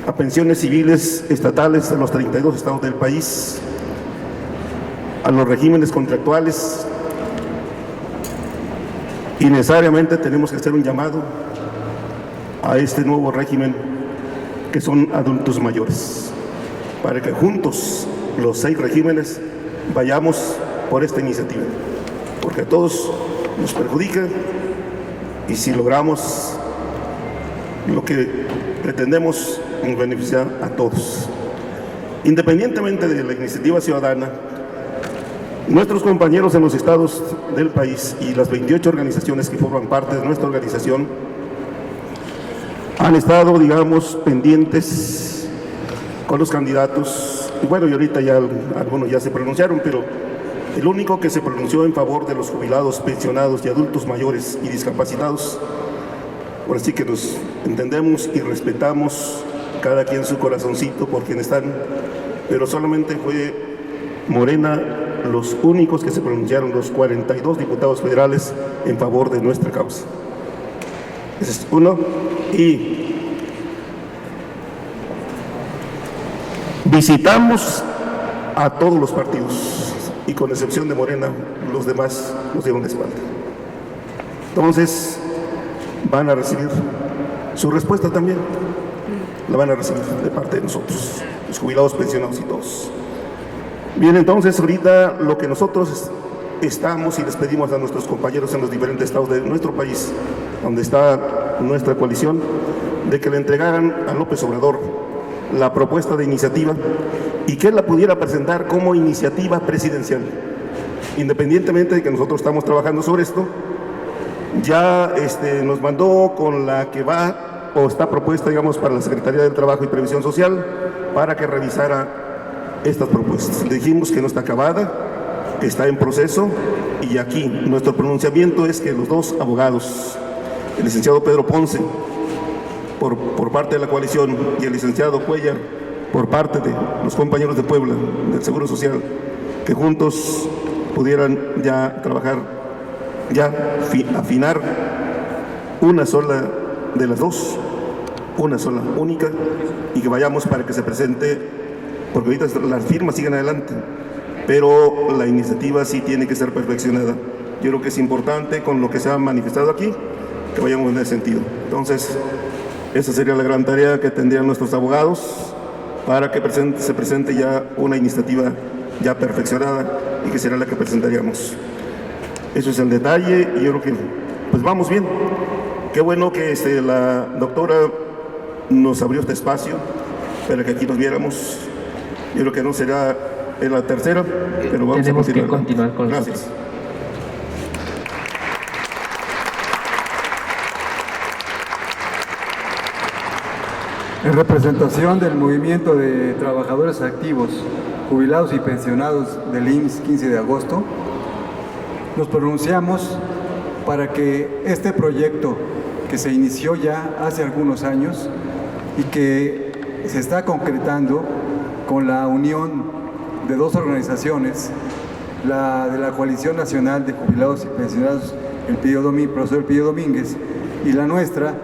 a pensiones civiles estatales de los 32 estados del país, a los regímenes contractuales, y necesariamente tenemos que hacer un llamado a este nuevo régimen que son adultos mayores, para que juntos los 6 regímenes vayamos por esta iniciativa, porque a todos nos perjudica, y si logramos lo que pretendemos, nos beneficia a todos. Independientemente de la iniciativa ciudadana, nuestros compañeros en los estados del país y las 28 organizaciones que forman parte de nuestra organización han estado, digamos, pendientes con los candidatos. Y bueno, y ahorita ya algunos ya se pronunciaron, pero el único que se pronunció en favor de los jubilados, pensionados y adultos mayores y discapacitados, ahora sí que nos entendemos y respetamos cada quien su corazoncito por quien están, pero solamente fue Morena los únicos que se pronunciaron, los 42 diputados federales en favor de nuestra causa. Ese es uno. Y visitamos a todos los partidos, y con excepción de Morena, los demás nos dieron la espalda. Entonces, van a recibir su respuesta también. la van a recibir de parte de nosotros, los jubilados, pensionados y todos. Bien, entonces ahorita lo que nosotros estamos y les pedimos a nuestros compañeros en los diferentes estados de nuestro país, donde está nuestra coalición, de que le entregaran a López Obrador la propuesta de iniciativa y que él la pudiera presentar como iniciativa presidencial. Independientemente de que nosotros estamos trabajando sobre esto, ya nos mandó con la que va o está propuesta, digamos, para la Secretaría del Trabajo y Previsión Social para que revisara estas propuestas. Le dijimos que no está acabada, que está en proceso, y aquí nuestro pronunciamiento es que los dos abogados, el licenciado Pedro Ponce por parte de la coalición y el licenciado Cuellar por parte de los compañeros de Puebla del Seguro Social, que juntos pudieran ya trabajar, ya afinar una sola de las dos, una sola, única, y que vayamos para que se presente, porque ahorita las firmas siguen adelante, pero la iniciativa sí tiene que ser perfeccionada. Yo creo que es importante, con lo que se ha manifestado aquí, que vayamos en ese sentido. Entonces, esa sería la gran tarea que tendrían nuestros abogados para que se presente ya una iniciativa ya perfeccionada y que será la que presentaríamos. Eso es el detalle, y yo creo que pues vamos bien. Qué bueno que la doctora nos abrió este espacio para que aquí nos viéramos. Yo creo que no será en la tercera, pero vamos Tenemos a que continuar con Gracias. En representación del Movimiento de Trabajadores Activos, Jubilados y Pensionados del IMSS 15 de agosto, nos pronunciamos para que este proyecto que se inició ya hace algunos años y que se está concretando con la unión de dos organizaciones, la de la Coalición Nacional de Jubilados y Pensionados, el profesor Elpidio Domínguez, y la nuestra,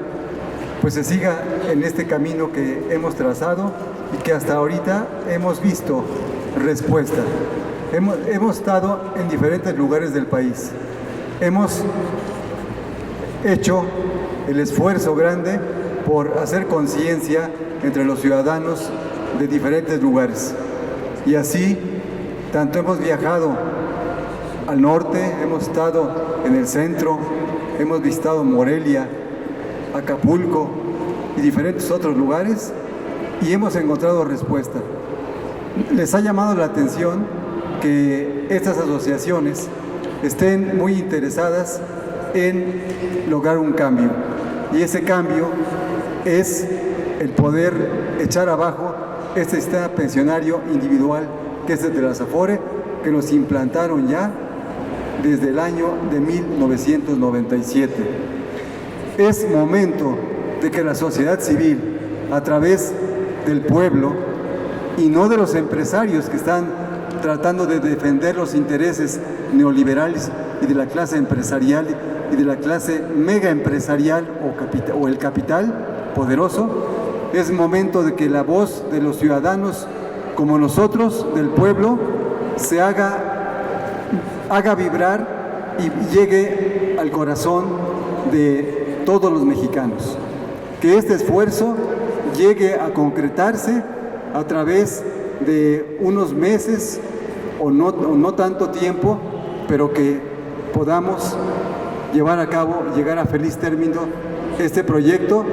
pues se siga en este camino que hemos trazado y que hasta ahorita hemos visto respuesta. Hemos estado en diferentes lugares del país. Hemos hecho el esfuerzo grande por hacer conciencia entre los ciudadanos de diferentes lugares. Y así, tanto hemos viajado al norte, hemos estado en el centro, hemos visitado Morelia, Acapulco y diferentes otros lugares, y hemos encontrado respuesta. Les ha llamado la atención que estas asociaciones estén muy interesadas en lograr un cambio, y ese cambio es el poder echar abajo este sistema pensionario individual que es el de las Afore, que nos implantaron ya desde el año de 1997. Es momento de que la sociedad civil, a través del pueblo y no de los empresarios que están tratando de defender los intereses neoliberales y de la clase empresarial y de la clase mega empresarial o el capital poderoso, es momento de que la voz de los ciudadanos como nosotros, del pueblo, se haga vibrar y llegue al corazón de todos los mexicanos. Que este esfuerzo llegue a concretarse a través de unos meses o no tanto tiempo, pero que podamos llevar a cabo, llegar a feliz término este proyecto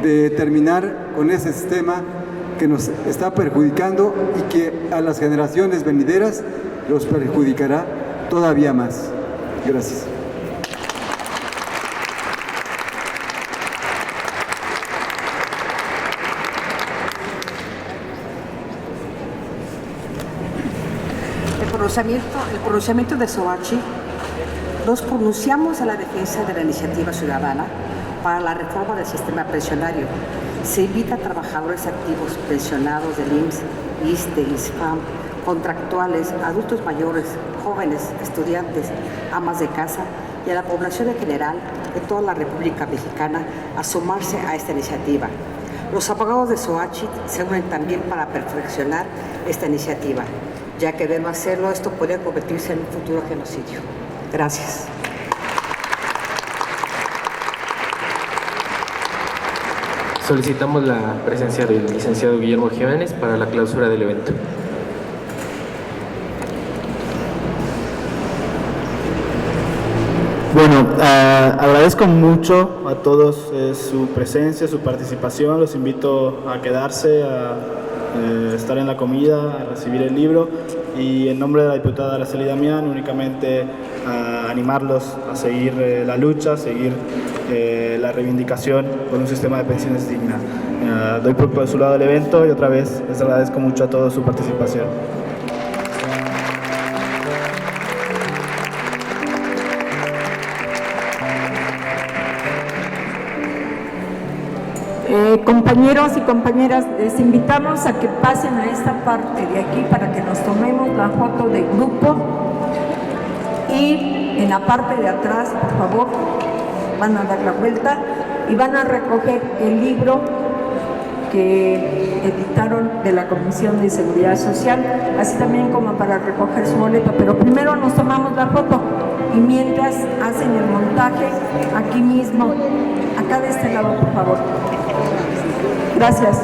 de terminar con ese sistema que nos está perjudicando y que a las generaciones venideras los perjudicará todavía más. Gracias. El pronunciamiento de SOACHI, nos pronunciamos a la defensa de la iniciativa ciudadana para la reforma del sistema pensionario. Se invita a trabajadores activos, pensionados del IMSS, ISSSTE, ISFAM, contractuales, adultos mayores, jóvenes, estudiantes, amas de casa y a la población en general de toda la República Mexicana a sumarse a esta iniciativa. Los abogados de SOACHI se unen también para perfeccionar esta iniciativa, ya que de no hacerlo esto podría convertirse en un futuro genocidio. Gracias. Solicitamos la presencia del licenciado Guillermo Jiménez para la clausura del evento. Bueno, agradezco mucho a todos su presencia, su participación. Los invito a quedarse, a estar en la comida, a recibir el libro. Y en nombre de la diputada Araceli Damián, únicamente a animarlos a seguir la lucha, a seguir la reivindicación por un sistema de pensiones digna. Doy por su lado el evento y otra vez les agradezco mucho a todos su participación. Compañeros y compañeras, les invitamos a que pasen a esta parte de aquí para que nos tomemos la foto de grupo, y en la parte de atrás, por favor, van a dar la vuelta y van a recoger el libro que editaron de la Comisión de Seguridad Social, así también como para recoger su boleto, pero primero nos tomamos la foto y mientras hacen el montaje aquí mismo, acá de este lado, por favor. Gracias.